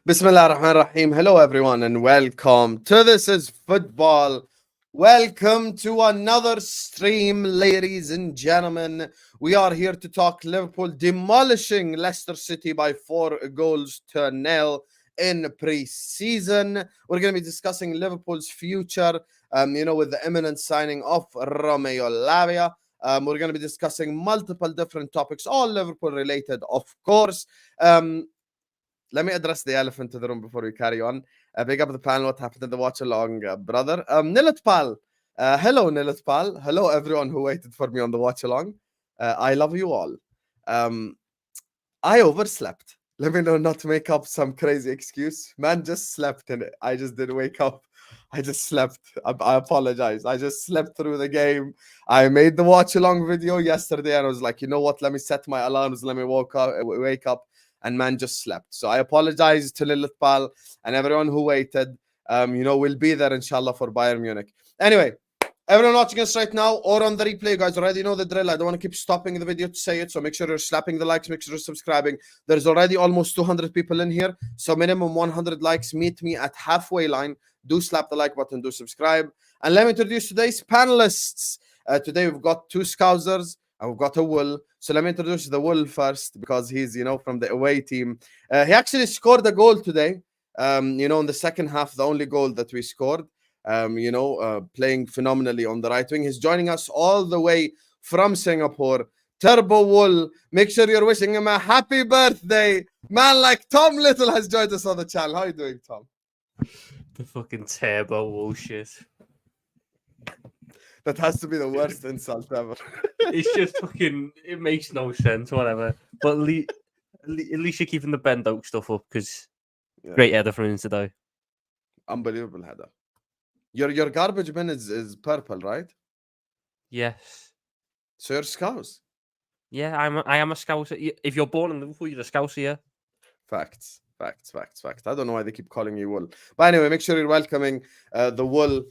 Bismillah ar-Rahman ar-Rahim. Hello, everyone, and welcome to This is Football. Welcome to another stream, ladies and gentlemen. We are here to talk Liverpool demolishing Leicester City by 4 goals to 0 in pre-season. We're going to be discussing Liverpool's future, with the imminent signing of Romeo Lavia. We're going to be discussing multiple different topics, all Liverpool related, of course. Let me address the elephant in the room before we carry on. Big up the panel. What happened in the watch along, brother? Nilat Pal. Hello, Nilat Pal. Hello, everyone who waited for me on the watch along. I love you all. I overslept. Let me know not to make up some crazy excuse. Man, just slept in it. I just didn't wake up. I just slept. I apologize. I just slept through the game. I made the watch along video yesterday and I was like, you know what? Let me set my alarms. Let me wake up. And man just slept. So I apologize to Lilith Pal and everyone who waited. We'll be there inshallah for Bayern Munich. Anyway, everyone watching us right now or on the replay, you guys already know the drill. I don't want to keep stopping the video to say it. So make sure you're slapping the likes, make sure you're subscribing. There's already almost 200 people in here. So minimum 100 likes. Meet me at halfway line. Do slap the like button, do subscribe. And let me introduce today's panelists. Today we've got two Scousers. And we've got a Wool. So let me introduce the Wool first because he's, from the away team. He actually scored a goal today. In the second half, the only goal that we scored. Playing phenomenally on the right wing. He's joining us all the way from Singapore. Turbo Wool. Make sure you're wishing him a happy birthday. Man like Tom Little has joined us on the channel. How are you doing, Tom? The fucking Turbo Wool shit. That has to be the worst insult ever. It's just fucking, it makes no sense, whatever. But at least you're keeping the Ben Doak stuff up because great header from him today. Unbelievable header. Your garbage bin is purple, right? Yes. So you're Scouse? Yeah, I am a Scouser. If you're born in Liverpool, you're a Scouser, yeah. Facts. I don't know why they keep calling you Wool. But anyway, make sure you're welcoming the Wool.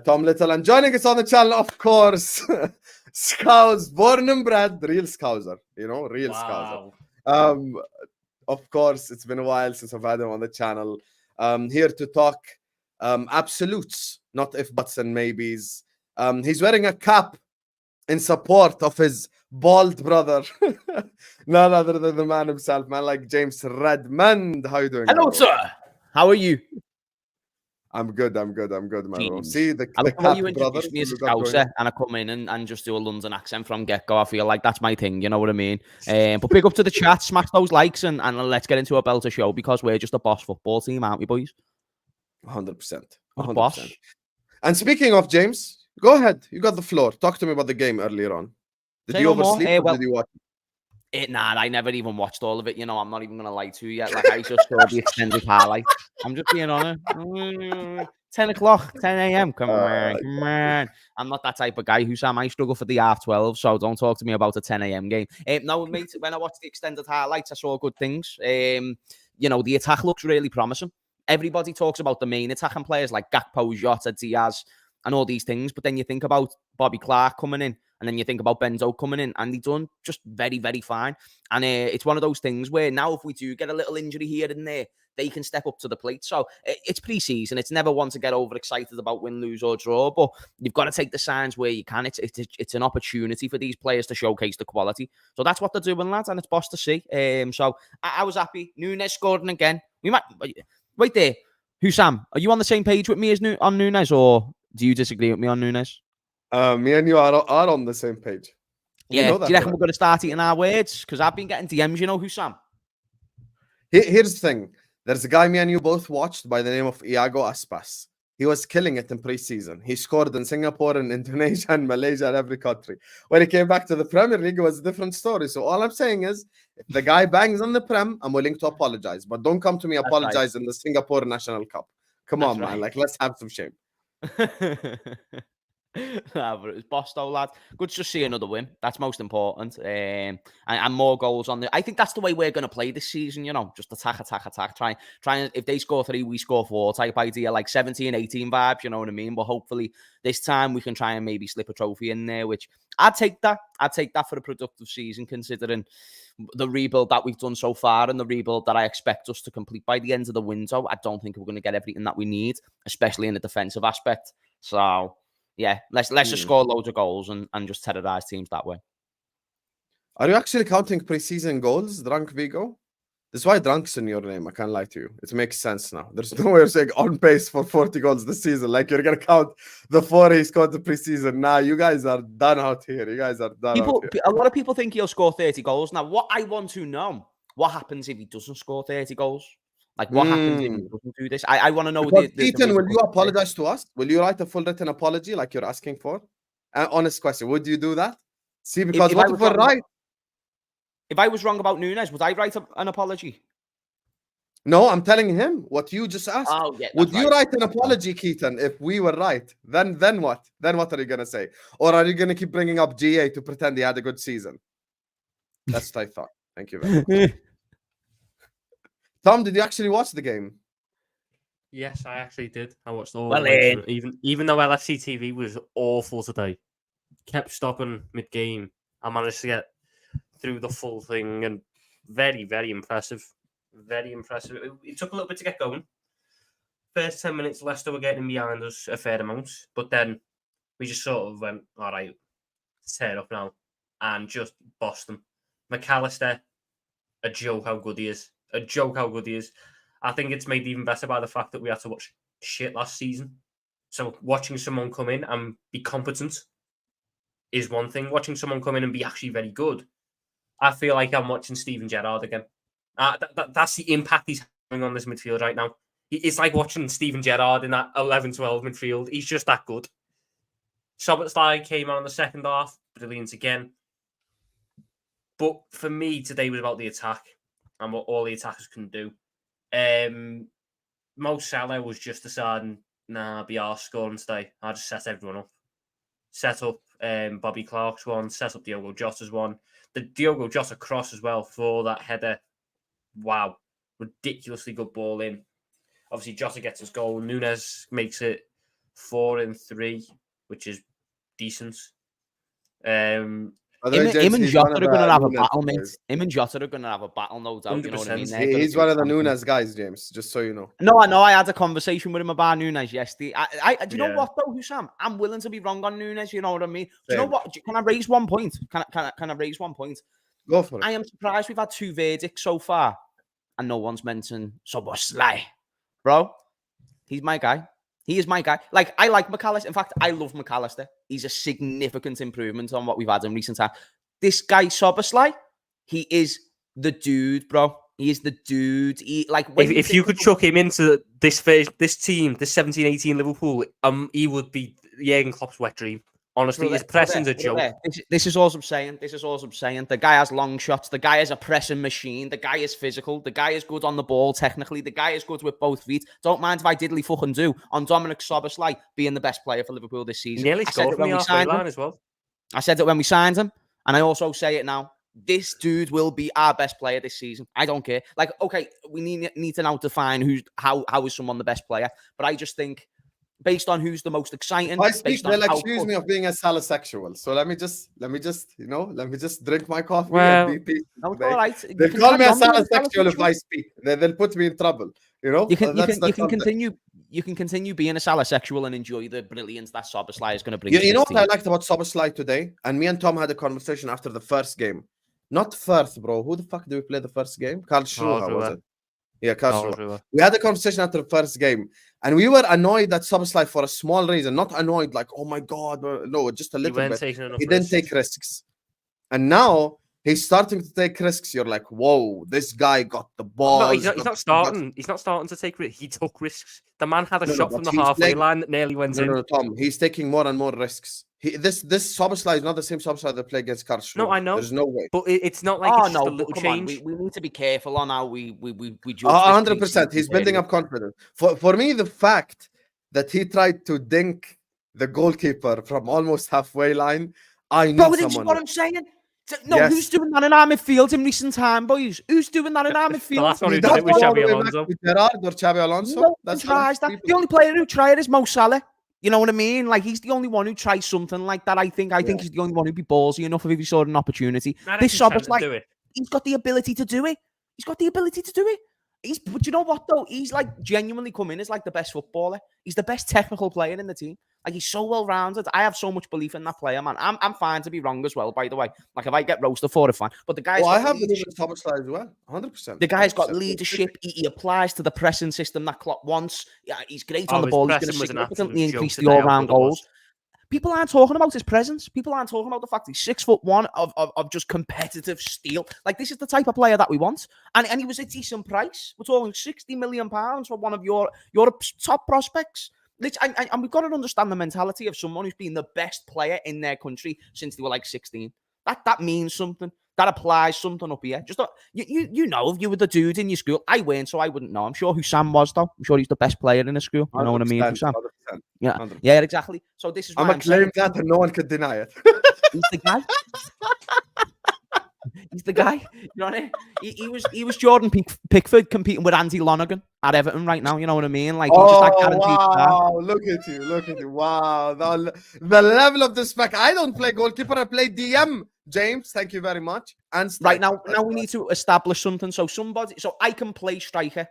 Tom Little, and joining us on the channel, of course, Scouse, born and bred, real Scouser, real Wow. Scouser. Of course, it's been a while since I've had him on the channel. Here to talk absolutes, not if buts and maybes. He's wearing a cap in support of his bald brother, none other than the man himself, man like James Redmond. How you doing? Hello, sir. How are you? I'm good, man. Bro. See, the how you introduce me as a Scouser and I come in and just do a London accent from get-go. I feel like that's my thing, you know what I mean? But big up to the chat, smash those likes and let's get into a belter show because we're just a boss football team, aren't we, boys? 100%. Boss. And speaking of James, go ahead. You got the floor. Talk to me about the game earlier on. Did you oversleep or did you watch it? Nah, I never even watched all of it. I'm not even going to lie to you yet. Like, I just saw the extended highlight. I'm just being honest. 10 o'clock, 10 a.m. Come on. I'm not that type of guy. Husam, I struggle for the half 12, so don't talk to me about a 10 a.m. game. No, mate, when I watched the extended highlights, I saw good things. The attack looks really promising. Everybody talks about the main attacking players like Gakpo, Jota, Diaz, and all these things. But then you think about Bobby Clark coming in, and then you think about Ben Doak coming in, and he's done just very, very fine. And it's one of those things where now if we do get a little injury here and there, they can step up to the plate. So it's pre-season. It's never one to get overexcited about win, lose, or draw, but you've got to take the signs where you can. It's an opportunity for these players to showcase the quality. So that's what they're doing, lads, and it's boss to see. So I was happy. Nunez scoring again. We might... Right there, Husam, are you on the same page with me as on Nunez, or do you disagree with me on Nunez? Me and you are on the same page. Yeah, do you reckon we're going to start eating our words? Because I've been getting DMs, Husam. Here's the thing. There's a guy me and you both watched by the name of Iago Aspas. He was killing it in pre-season. He scored in Singapore and Indonesia and Malaysia and every country. When he came back to the Premier League, it was a different story. So all I'm saying is, if the guy bangs on the Prem, I'm willing to apologize. But don't come to me apologize in the Singapore National Cup. Come on, man. Like, let's have some shame. Nah, but it was boss though, lad. Good to just see another win. That's most important. And more goals on the. I think that's the way we're going to play this season. You know, just attack. Try and if they score 3, we score 4 type idea, like 17, 18 vibes. You know what I mean? But hopefully this time we can try and maybe slip a trophy in there. Which I'd take that. I'd take that for a productive season, considering the rebuild that we've done so far and the rebuild that I expect us to complete by the end of the window. I don't think we're going to get everything that we need, especially in the defensive aspect. So. Yeah, let's just score loads of goals and just terrorize teams that way. Are you actually counting preseason goals, Drunk Vigo? That's why Drunk's in your name. I can't lie to you. It makes sense now. There's no way you're saying on pace for 40 goals this season. Like you're gonna count the 4 he scored the preseason. Nah, you guys are done out here. You guys are done out here. A lot of people think he'll score 30 goals. Now, what I want to know, what happens if he doesn't score 30 goals? Like, what happens if he doesn't do this? I want to know. Ethan, will you apologize to us? Will you write a full written apology like you're asking for? Honest question. Would you do that? See, because what if we're right? If I was wrong about Nunez, would I write an apology? No, I'm telling him what you just asked. Oh, yeah, would you write an apology, Keaton, if we were right? Then what? Then what are you going to say? Or are you going to keep bringing up GA to pretend he had a good season? That's what I thought. Thank you very much. Tom, did you actually watch the game? Yes, I actually did. I watched all. Well, even though LFC TV was awful today, kept stopping mid-game. I managed to get through the full thing, and very, very impressive. Very impressive. It took a little bit to get going. First 10 minutes, Leicester were getting behind us a fair amount, but then we just sort of went, all right, let's tear up now, and just bossed them. McAllister, a joke how good he is. A joke how good he is. I think it's made even better by the fact that we had to watch shit last season. So watching someone come in and be competent is one thing. Watching someone come in and be actually very good, I feel like I'm watching Steven Gerrard again. That's the impact he's having on this midfield right now. It's like watching Steven Gerrard in that 11-12 midfield. He's just that good. Szoboszlai came on in the second half. Brilliant again. But for me, today was about the attack and what all the attackers can do. Mo Salah was just deciding, be our scoring today. I'll just set everyone up. Set up Bobby Clark's one, set up Diogo Jota's one. The Diogo Jota cross as well for that header. Wow. Ridiculously good ball in. Obviously, Jota gets his goal. Nunez makes it 4-3, which is decent. Him and Jota are going to have a battle, mate. Him and Jota are going to have a battle, no doubt. You know what I mean? He's one of the Nunez guys, James, just so you know. No, I know. I had a conversation with him about Nunez yesterday. Do you know what, though, Husam? I'm willing to be wrong on Nunez, you know what I mean? Do you know what? Can I raise one point? Can I raise one point? Go for it. I am surprised we've had 2 verdicts so far, and no one's mentioned Szoboszlai. Bro, he's my guy. He is my guy. Like, I like McAllister. In fact, I love McAllister. He's a significant improvement on what we've had in recent time. This guy, Szoboszlai, he is the dude, bro. He is the dude. If you could chuck him into this team, this 17-18 Liverpool, he would be Jurgen Klopp's wet dream. Honestly, his pressing's a joke. This is all I'm saying. The guy has long shots. The guy is a pressing machine. The guy is physical. The guy is good on the ball technically. The guy is good with both feet. Don't mind if I diddly fucking do on Dominic Szoboszlai being the best player for Liverpool this season. Nearly scored from the halfway line as well. I said it when we signed him, and I also say it now. This dude will be our best player this season. I don't care. Like, okay, we need to now define how is someone the best player. But I just think, based on who's the most exciting. I speak, they'll accuse me of being a salosexual. So let me just drink my coffee and be peaceful. No, it's all right. They call me a salosexual if I speak. They'll put me in trouble. You know? You can continue being a salosexual and enjoy the brilliance that Szoboszlai is going to bring. You know what I liked about Szoboszlai today? And me and Tom had a conversation after the first game. Not first, bro. Who the fuck did we play the first game? Karlsruhe, was it? Yeah, Karlsruhe. We had a conversation after the first game, and we were annoyed at Szoboszlai for a small reason. Not annoyed, like, oh my God, no, just a little bit. He didn't take risks. And now he's starting to take risks. You're like, whoa, this guy got the ball. No, he's not starting. He's not starting to take risks. He took risks. The man had a shot from the halfway line that nearly went in. No, Tom, he's taking more and more risks. This Szoboszlai is not the same Szoboszlai that played against Karlsruhe. No, I know. There's no way. But it's not like it's just a little change. We need to be careful on how we judge. 100%. He's building up confidence. For me, the fact that he tried to dink the goalkeeper from almost halfway line. I need Bro, this is someone. what I'm saying. No, Yes. who's doing that in our midfield in recent time, boys? Who's doing that in our midfield? Well, that's what he That's did it with all Xabi the way back Alonso. with Gerrard or Xabi Alonso. No one That's the tries next that. people. The only player who tried is Mo Salah. You know what I mean? Like, he's the only one who tries something like that. I think he's the only one who'd be ballsy enough if he saw an opportunity. This Sobber's like, he's got the ability to do it. He's got the ability to do it. But you know what though? He's like genuinely come in as like the best footballer. He's the best technical player in the team. Like, he's so well rounded. I have so much belief in that player, man. I'm fine to be wrong as well, by the way. Like, if I get roasted for it, fine. But the guy's I got have leadership. the top side as well. 100%. The guy's got leadership. He applies to the pressing system that Klopp wants. Yeah, he's great on the ball. He's going to significantly increase the all-round goals. People aren't talking about his presence. People aren't talking about the fact he's 6'1" of just competitive steel. Like, this is the type of player that we want. And he was a decent price. We're talking £60 million for one of Europe's top prospects. And we've got to understand the mentality of someone who's been the best player in their country since they were like 16. That means something. That applies something up here. Just you know, if you were the dude in your school, I weren't, so I wouldn't know. I'm sure Husam was though. I'm sure he's the best player in the school. You know what I mean, Husam? 100%. Yeah, 100%. yeah, exactly. So this is. I'm gonna claim that, and no one could deny it. He's the guy. He's the guy. You know what I mean? He was Jordan Pickford competing with Andy Lonergan at Everton right now. You know what I mean? Like, he's just that guaranteed star. Look at you. Wow, the level of the spec. I don't play goalkeeper. I play DM. James, thank you very much. And right now we need to establish something. So I can play striker,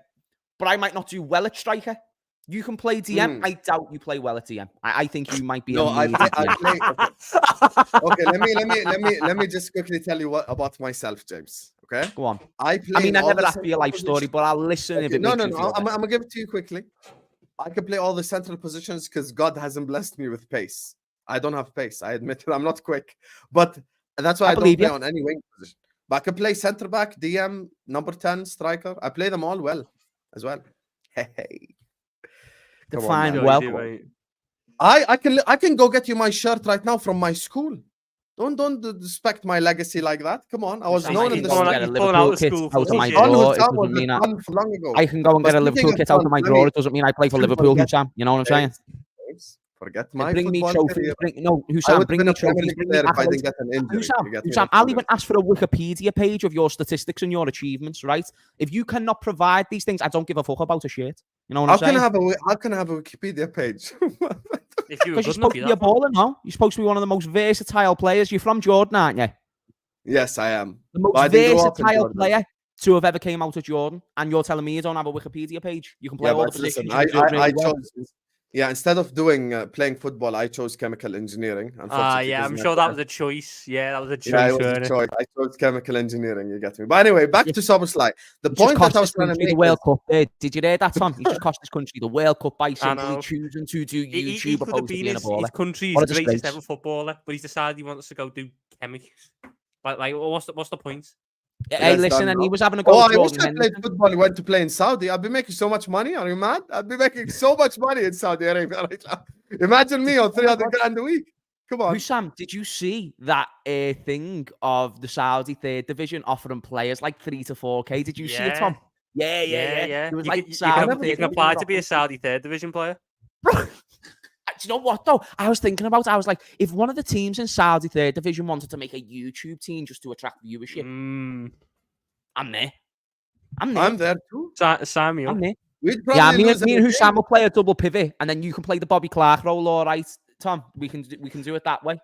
but I might not do well at striker. You can play DM. I doubt you play well at DM. I think you might be. No, I play. Okay, let me just quickly tell you about myself, James. Okay, go on. I never asked for your life story, but I'll listen if it makes you feel I'm gonna give it to you quickly. I can play all the central positions because God hasn't blessed me with pace. I don't have pace. I admit it. I'm not quick, but that's why I don't play on any wing position. But I can play center back, DM, number 10, striker. I play them all well as well. Hey. Define well. I can go get you my shirt right now from my school. Don't respect my legacy like that. Come on, I was known in the school. Get a Liverpool kit out of my drawer. It doesn't mean I can go and get a Liverpool kit out of my drawer. It doesn't mean I play for Liverpool, Husam. You know what I'm saying? Forget my bring me trophies. Husam, bring me trophies. Husam, I'll even ask for a Wikipedia page of your statistics and your achievements, right? If you cannot provide these things, I don't give a fuck about a shit. You know what I'm saying? How can I have a Wikipedia page? Because you're supposed to be a baller, no? You're supposed to be one of the most versatile players. You're from Jordan, aren't you? Yes, I am. The most versatile player to have ever came out of Jordan. And you're telling me you don't have a Wikipedia page? You can play all the positions. I chose. Yeah, instead of doing playing football, I chose chemical engineering. Yeah, I'm sure that was a choice. Yeah, that was a choice. Yeah, it was a choice. I chose chemical engineering. You get me. But anyway, back to Soberslide. The point that I was trying to make. The World Cup. Did you hear that, Tom? He just cost his country the World Cup by simply choosing to do YouTube opposed to being a baller. His country's greatest ever footballer, but he's decided he wants to go do chemics. Like, what's the point? Hey, listen, and he was having a go. I wish I played football. He went to play in Saudi. I'd be making so much money. Are you mad? I'd be making so much money in Saudi Arabia right now. Imagine me on 300 grand a week. Come on. Husam, did you see that thing of the Saudi third division offering players like 3 to 4K? Did you see it, Tom? Yeah. It was you can apply to be a Saudi third division player. Bro. Do you know what though? I was thinking about. I was like, if one of the teams in Saudi third division wanted to make a YouTube team just to attract viewership, I'm there. I'm there too. Sign me up. I'm there. Me and Husam will play a double pivot, and then you can play the Bobby Clark role. All right, Tom. We can do it that way.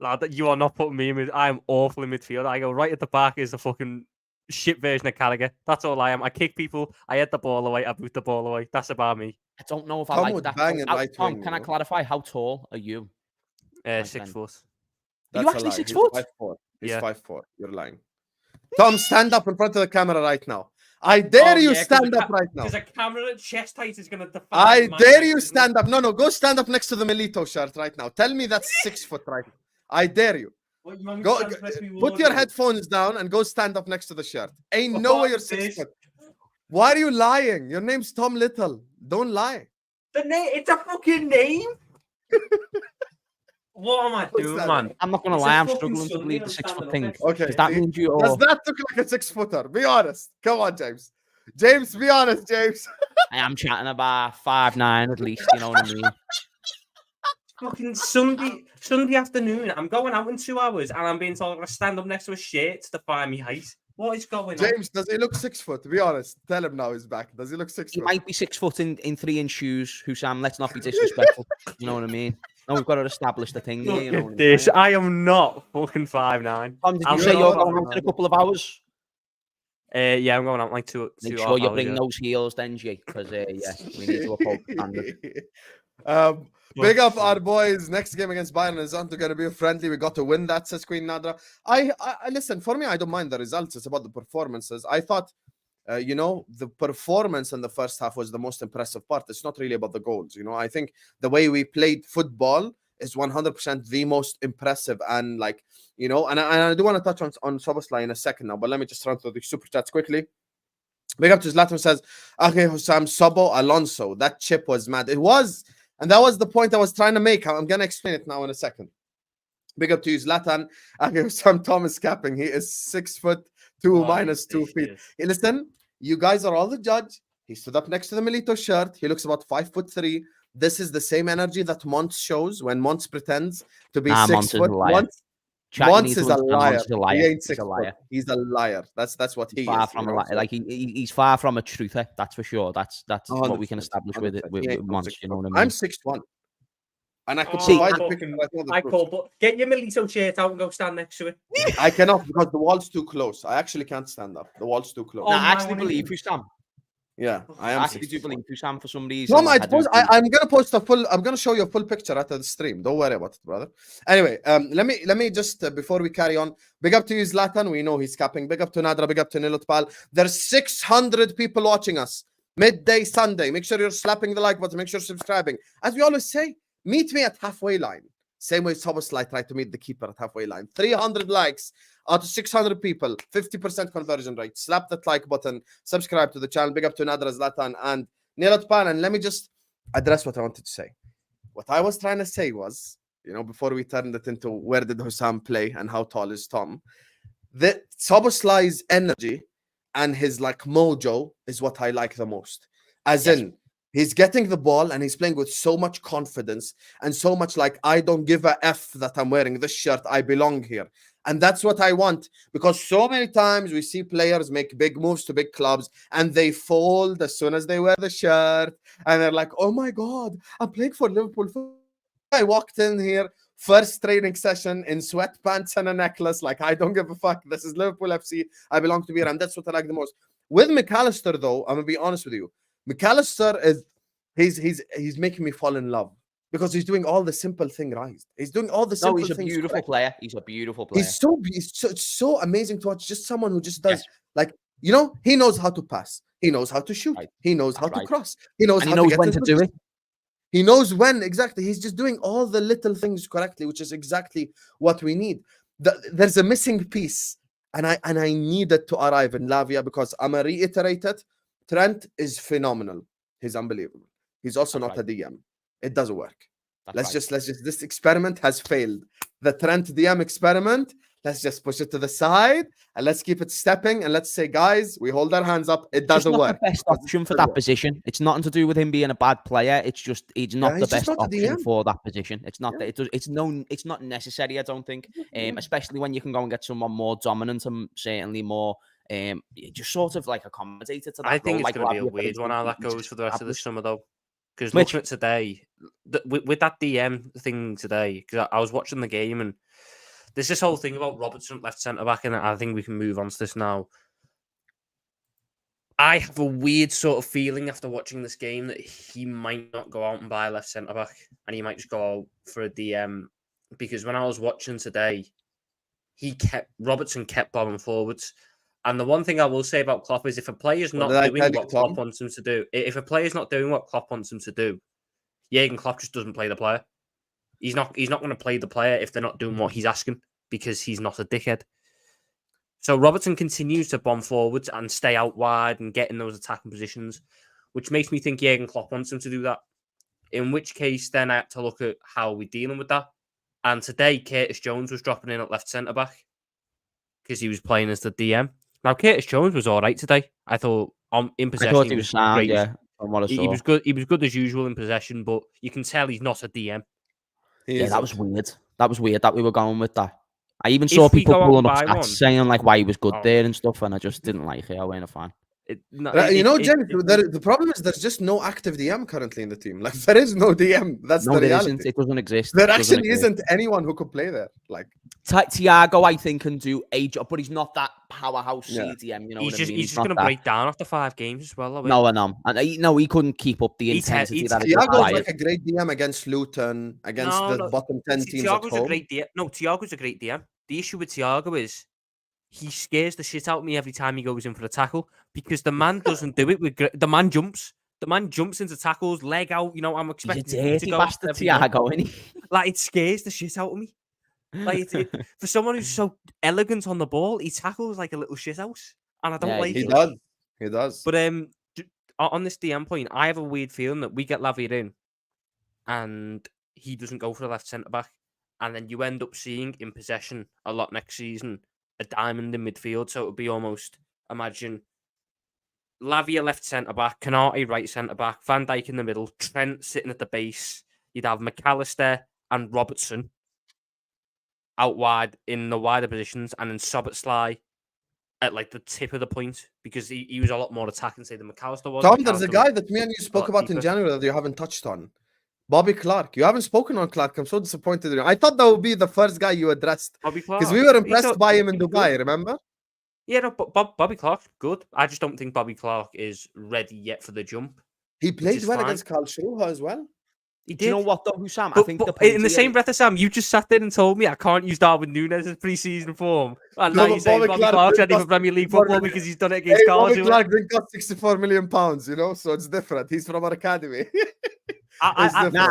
Lad, you are not putting me in. I'm awful in midfield. I go right at the back is the fucking shit version of Gallagher. That's all I am. I kick people. I head the ball away. I boot the ball away. That's about me. I don't know if I like that. Tom, can I clarify? How tall are you? 6 foot. Are you actually 6 foot? 5'4". He's 5'4". You're lying. Tom, stand up in front of the camera right now. I dare you stand up right now. There's a camera at chest height is going to define. I dare you stand up. No, go stand up next to the Milito shirt right now. Tell me that's 6 foot right now. I dare you. Go, put your headphones down and go stand up next to the shirt. Ain't no way you're 6 foot. Why are you lying? Your name's Tom Little. Don't lie. The name, it's a fucking name. What am I doing, man? I'm not gonna lie, I'm struggling to believe the 6 foot thing. Okay. That means you does that look like a 6 footer? Be honest. Come on, James. James, be honest, James. I am chatting about 5'9" at least, you know what I mean? fucking Sunday afternoon. I'm going out in 2 hours, and I'm being told I'm gonna stand up next to a shirt to define my height. What is going on? James, does he look 6 foot? To be honest, tell him now he's back. Does he look 6 He foot? might be 6 foot in 3-inch shoes, Husam. Let's not be disrespectful. You know what I mean? No, we've got to establish the thing here. You know Look what at I'm this. saying? I am not fucking 5'9". Tom, did I'm you say not you're 5'9". going out in a couple of hours? Yeah, I'm going out in like two. Make 2 sure you hours, bring yeah. those heels then, G, because yeah, we need to uphold the standard. Big up our boys. Next game against Bayern is going to be friendly. We got to win that, says Queen Nadra. I listen, for me, I don't mind the results. It's about the performances. I thought, the performance in the first half was the most impressive part. It's not really about the goals. I think the way we played football is 100% the most impressive. And and I do want to touch on Szoboszlai in a second now, but let me just run through the super chats quickly. Big up to Zlatan says, okay, Husam, Sobo, Alonso. That chip was mad. It was. And that was the point I was trying to make. I'm going to explain it now in a second. Big up to you, Zlatan. Okay, Husam Thomas capping. He is 6'2" minus 2 feet. Hey, listen, you guys are all the judge. He stood up next to the Milito shirt. He looks about 5'3". This is the same energy that Mons shows when Mons pretends to be 6 foot. Mons is a liar. He ain't 6 foot. He's a liar. That's what he far is. From a liar. Like he's far from a truther. That's for sure. That's what we can establish with Mons. You know what I mean? I'm 6'1", and I could provide the picture. I call, but get your Milito shirt out and go stand next to it. I cannot because the wall's too close. I actually can't stand up. The wall's too close. No, I actually believe you, Sam. Yeah, I am. I actually do believe you, Sam, for some reason. Tom, I'm gonna post a full. I'm gonna show you a full picture after the stream. Don't worry about it, brother. Anyway, let me just before we carry on. Big up to you, Zlatan. We know he's capping. Big up to Nadra. Big up to Nilotpal. There's 600 people watching us. Midday Sunday. Make sure you're slapping the like button. Make sure you're subscribing. As we always say, meet me at halfway line. Same way Szoboszlai tried to meet the keeper at halfway line. 300 likes out of 600 people. 50% conversion rate. Slap that like button. Subscribe to the channel. Big up to Nadra, Zlatan, and Nilotpan. And let me just address what I wanted to say. What I was trying to say was, before we turned it into where did Husam play and how tall is Tom, that Szoboszlai's energy and his mojo is what I like the most. As in, he's getting the ball and he's playing with so much confidence and so much I don't give a F that I'm wearing this shirt. I belong here. And that's what I want, because so many times we see players make big moves to big clubs and they fold as soon as they wear the shirt. And they're like, oh my God, I'm playing for Liverpool. I walked in here, first training session in sweatpants and a necklace. I don't give a fuck. This is Liverpool FC. I belong to here. And that's what I like the most. With McAllister, though, I'm going to be honest with you. McAllister is, he's making me fall in love. Because he's doing all the simple thing right. He's doing all the simple things. He's a beautiful player. He's a beautiful player. He's so amazing to watch. Just someone who just does he knows how to pass. He knows how to shoot. Right. He knows how to cross. He knows when to do it. He knows when exactly. He's just doing all the little things correctly, which is exactly what we need. There's a missing piece, and I need it to arrive in Lavia, because I'm gonna reiterate it. Trent is phenomenal. He's unbelievable. He's also not a DM. It doesn't work. Let's just this experiment has failed. The Trent DM experiment, let's just push it to the side and let's keep it stepping, and let's say, guys, we hold our hands up. It doesn't work. The best option for that position. It's nothing to do with him being a bad player. It's just he's not the best option for that position. It's not that it's not necessary, I don't think. Especially when you can go and get someone more dominant and certainly more just sort of accommodated to that. I think it's going to be a weird one how that goes for the rest of the summer, though. Because looking at today, with that DM thing today, because I was watching the game and there's this whole thing about Robertson left centre back, and I think we can move on to this now. I have a weird sort of feeling after watching this game that he might not go out and buy a left centre back, and he might just go out for a DM. Because when I was watching today, Robertson kept bombing forwards. And the one thing I will say about Klopp is if a player's not doing what Klopp wants him to do, Jurgen Klopp just doesn't play the player. He's not going to play the player if they're not doing what he's asking, because he's not a dickhead. So Robertson continues to bomb forwards and stay out wide and get in those attacking positions, which makes me think Jurgen Klopp wants him to do that. In which case, then I have to look at how we're dealing with that. And today, Curtis Jones was dropping in at left centre back because he was playing as the DM. Now, Curtis Jones was all right today. I thought in possession. I thought he was sound, yeah. He was good. He was good as usual in possession, but you can tell he's not a DM. He Yeah, that isn't. was weird. That was weird that we were going with that. I even saw If we people go out pulling and up buy stats one, saying like why he was good oh, there and stuff, and I just didn't like it. I wasn't a fan. James, the problem is there's just no active DM currently in the team. Like there is no DM. That's No, the there reality. isn't. It doesn't exist. There It doesn't actually exist. isn't anyone who could play there. Like Thiago, I think, can do a job, but he's not that powerhouse Yeah. CDM. You know he's what I just mean? he's just not gonna that. break down after 5 games as well. No, I know. And he couldn't keep up the intensity that is Thiago's required. like a great DM against Luton, against the bottom 10 teams at Thiago's a home. great DM. No, Thiago's a great DM. The issue with Thiago is he scares the shit out of me every time he goes in for a tackle because the man doesn't do it with the man jumps. The man jumps into tackles, leg out. You know, I'm He's a expecting him to dirty go. bastard, Thiago, isn't he? Like it scares the shit out of me. Like for someone who's so elegant on the ball, he tackles like a little shithouse, and I don't like He it. does. He does. But on this DM point, I have a weird feeling that we get Lavia in, and he doesn't go for the left centre back, and then you end up seeing in possession a lot next season a diamond in midfield. So it would be almost imagine Lavia left centre back, Canate right centre back, Van Dijk in the middle, Trent sitting at the base. You'd have McAllister and Robertson out wide in the wider positions, and then Szoboszlai at like the tip of the point because he was a lot more attacking, say, than McAllister was. Tom, there's a McAllister guy was that me and you a spoke lot about in deeper. January that you haven't touched on. Bobby Clark. You haven't spoken on Clark. I'm so disappointed in you. I thought that would be the first guy you addressed Bobby Clark. because we were He's impressed by him in he's Dubai, good. remember? Yeah, no, but Bobby Clark's good. I just don't think Bobby Clark is ready yet for the jump. He played is well fine. against Carl Schruha as well. He did. Do you know what, though, Husam? I But, think but the point in the here same breath as Sam, you just sat there and told me I can't use Darwin Nunez as preseason form. And No, now but you're saying Bobby Bobby Clark Clark's didn't ready for cost Premier League 64 football million. because he's done it against Hey, Carl Bobby Schruha. Clark didn't cost 64 million pounds, you know, so it's different. He's from our academy. I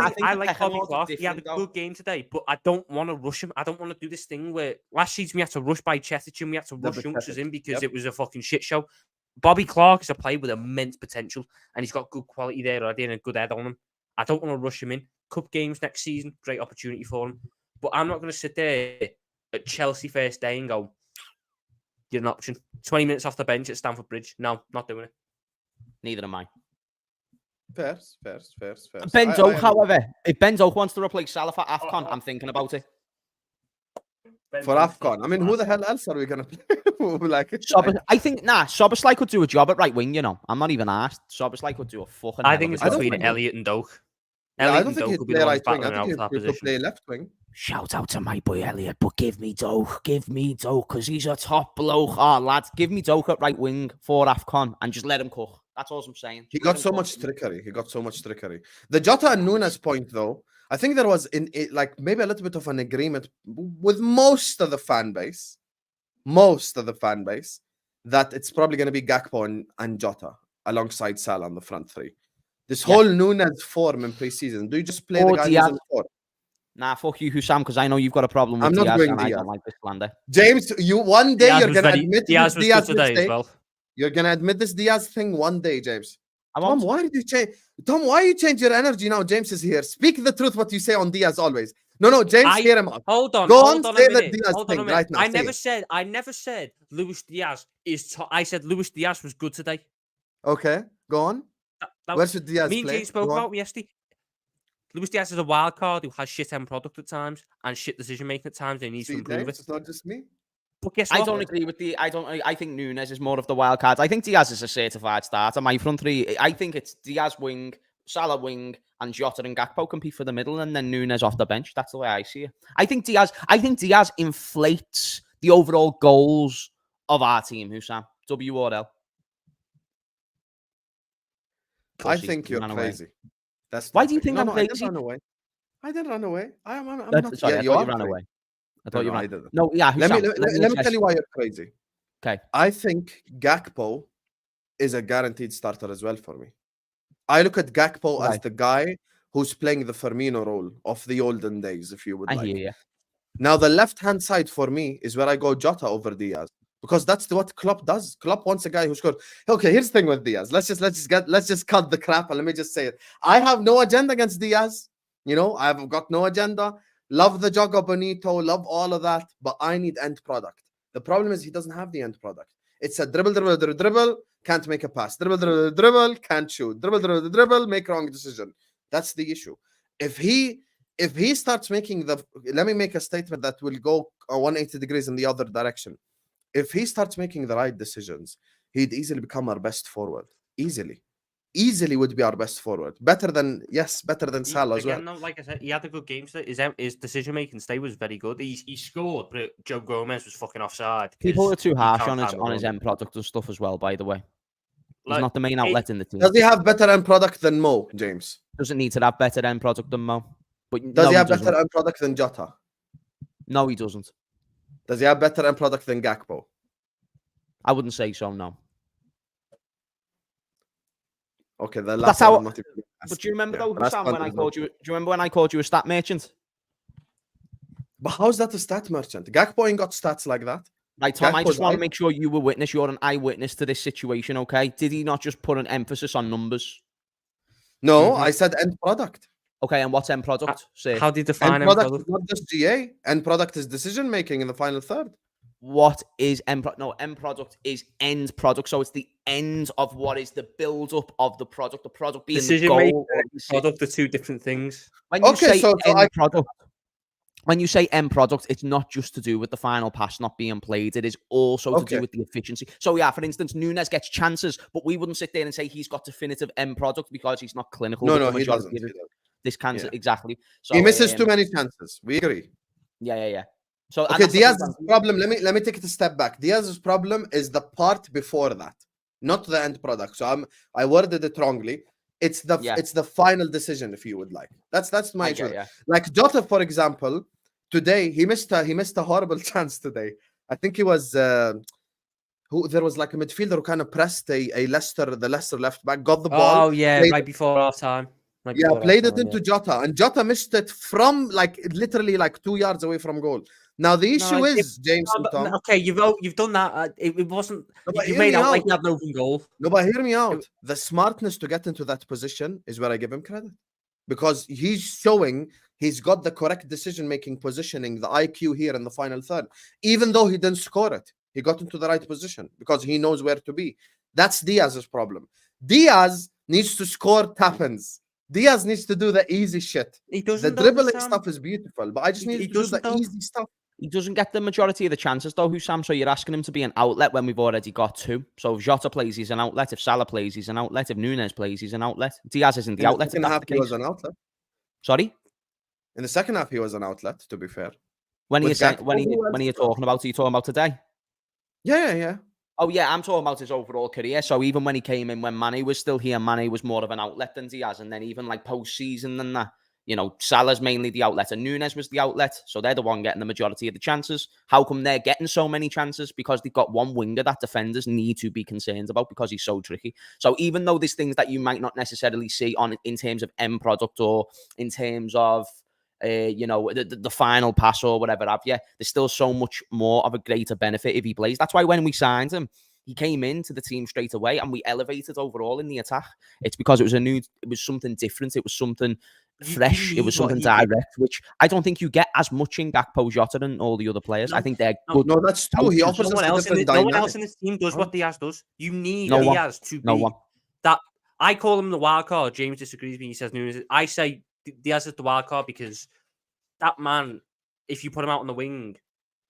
think like Beckham Bobby was Clark. He had a different, though. good game today, but I don't want to rush him. I don't want to do this thing where last season we had to rush by Chetic and we had to rush Double youngsters Chetic, in because yep. it was a fucking shit show. Bobby Clark is a player with immense potential and he's got good quality there already and a good head on him. I don't want to rush him in. Cup games next season, great opportunity for him. But I'm not going to sit there at Chelsea first day and go, you're an option. 20 minutes off the bench at Stamford Bridge. No, not doing it. Neither am I. Fair. Ben Doak, however, if Ben Doak wants to replace Salah for AFCON, I'm thinking about it. For AFCON. I mean, who the hell else are we going to play? I think, Szoboszlai could do a job at right wing, you know. I'm not even asked. Szoboszlai could do a fucking I think it's hell of a between job. Elliot and Doak. I Elliot don't and think Doak he'd will be play the right ones wing. I battling think out that he could position. play left wing. Shout out to my boy Elliot, but give me Doak, because he's a top bloke. Oh, lads, give me Doak at right wing for AFCON and just let him cook. That's all I'm saying. He got so much trickery. The Jota and Nunez point, though, I think there was like maybe a little bit of an agreement with most of the fan base that it's probably going to be Gakpo and Jota alongside Salah on the front three. This whole Nunez form in preseason, do you just play the guy who's in form? Nah, fuck you, Husam, because I know you've got a problem with I'm not Diaz, going and I Diaz. don't like this slander. James, you one day you're going to admit Diaz this was Diaz good today mistake. as well. You're going to admit this Diaz thing one day, James. Tom, why did you change? Tom, why you change your energy now? James is here. Speak the truth, what you say on Diaz always. No, James, hear him out. Hold on, Go hold on, on say a the minute. Diaz Hold on a thing minute. right now. I never said Luis Diaz is. I said Luis Diaz was good today. Okay, go on. Where should Diaz me and play? Jay spoke about me yesterday. Luis Diaz is a wild card who has shit end product at times and shit decision making at times. And he needs to improve it. It's not just me. But guess what? I don't agree with I think Nunez is more of the wild card. I think Diaz is a certified starter. My front three, I think it's Diaz wing, Salah wing, and Jota and Gakpo compete for the middle, and then Nunez off the bench. That's the way I see it. I think Diaz inflates the overall goals of our team. Husam, W or L? I think you're crazy. Why do you think I'm crazy? I didn't run away. I'm not. Sorry, I thought you ran away. I thought you ran. No, yeah. Let me tell you why you're crazy. Okay. I think Gakpo is a guaranteed starter as well for me. I look at Gakpo as the guy who's playing the Firmino role of the olden days, if you would like. I hear you. Now, the left-hand side for me is where I go Jota over Diaz. Because that's what Klopp does. Klopp wants a guy who scored. Okay, here's the thing with Diaz. Let's just cut the crap and let me just say it. I have no agenda against Diaz. You know, I've got no agenda. Love the Jogo Bonito, love all of that, but I need end product. The problem is he doesn't have the end product. It's a dribble, can't make a pass. Dribble, can't shoot. Dribble, make wrong decision. That's the issue. If he if he starts making let me make a statement that will go 180 degrees in the other direction. If he starts making the right decisions, he'd easily become our best forward. Easily would be our best forward. Better than Salah as well. Again, though, like I said, he had a good game today. His decision making today was very good. He scored, but Joe Gomez was fucking offside. People are too he harsh can't on his handle the ball. end product and stuff as well. By the way, he's Like, not the main outlet in the team. Does he have better end product than Mo, James? Doesn't need to have better end product than Mo. But Does no, he have doesn't. better end product than Jota? No, he doesn't. Does he have better end product than Gakpo? I wouldn't say so. No. Okay, That's how. But do you remember though, Husam, when I called you? Do you remember when I called you a stat merchant? But how's that a stat merchant? Gakpo ain't got stats like that. Right, Tom, I just Gakpo's want to make sure you were witness. You're an eyewitness to this situation, okay? Did he not just put an emphasis on numbers? No, I said end product. Okay, and what's end product? Say How do you define End product is not just GA. End product is decision making in the final third. what is end product? No, end product is end product. So it's the end of what is the build up of the product. The product being decision the goal. making or the product are two different things. When you Okay, say end I- product, when you say end product, it's not just to do with the final pass not being played. It is also to Okay. do with the efficiency. So yeah, for instance, Nunez gets chances, but we wouldn't sit there and say he's got definitive end product because he's not clinical. No, with no, the he majority doesn't. of this cancer. Yeah. Exactly. So He misses too many chances. We agree. Yeah. So and Okay, that's the Diaz's point. problem. Let me take it a step back. Diaz's problem is the part before that, not the end product. So I worded it wrongly. It's the final decision, if you would like. That's my issue. Yeah. Like Jota, for example, today he missed a horrible chance today. I think he was there was like a midfielder who kind of pressed the Leicester left back, got the ball. Oh yeah, played before half time. Played it into Jota, and Jota missed it from literally 2 yards away from goal. Now the issue is, James and Tom. Okay, you've done that. It wasn't. No, but You hear made me out like out. you had no open goal. No, but hear me out. The smartness to get into that position is where I give him credit, because he's showing he's got the correct decision-making positioning, the IQ here in the final third. Even though he didn't score it, he got into the right position because he knows where to be. That's Diaz's problem. Diaz needs to score tap-ins. Diaz needs to do the easy shit. He doesn't. The dribbling stuff is beautiful, but I just need to do the easy stuff. He doesn't get the majority of the chances, though, Husam. So you're asking him to be an outlet when we've already got two. So if Jota plays, he's an outlet. If Salah plays, he's an outlet. If Nunez plays, he's an outlet. Diaz isn't the outlet. In the second half, he was an outlet. Sorry? In the second half, he was an outlet, to be fair. When are you talking about? Are you talking about today? Yeah. Oh, yeah, I'm talking about his overall career. So even when he came in, when Mane was still here, Mane was more of an outlet than Diaz. And then even post-season and that, Salah's mainly the outlet and Nunez was the outlet. So they're the one getting the majority of the chances. How come they're getting so many chances? Because they've got one winger that defenders need to be concerned about because he's so tricky. So even though there's things that you might not necessarily see in terms of end product or in terms of the final pass or whatever have you, there's still so much more of a greater benefit if he plays. That's why when we signed him, he came into the team straight away and we elevated overall in the attack. It's because it was something different. It was something fresh. It was something direct, which I don't think you get as much in Gakpo, Jota and all the other players. I think they're good. No, that's true. He offers no one else in this team does what Diaz does. You need Diaz to be that. I call him the wild card. James disagrees with me. He says Nunez. I say Diaz is the wild card because that man, if you put him out on the wing,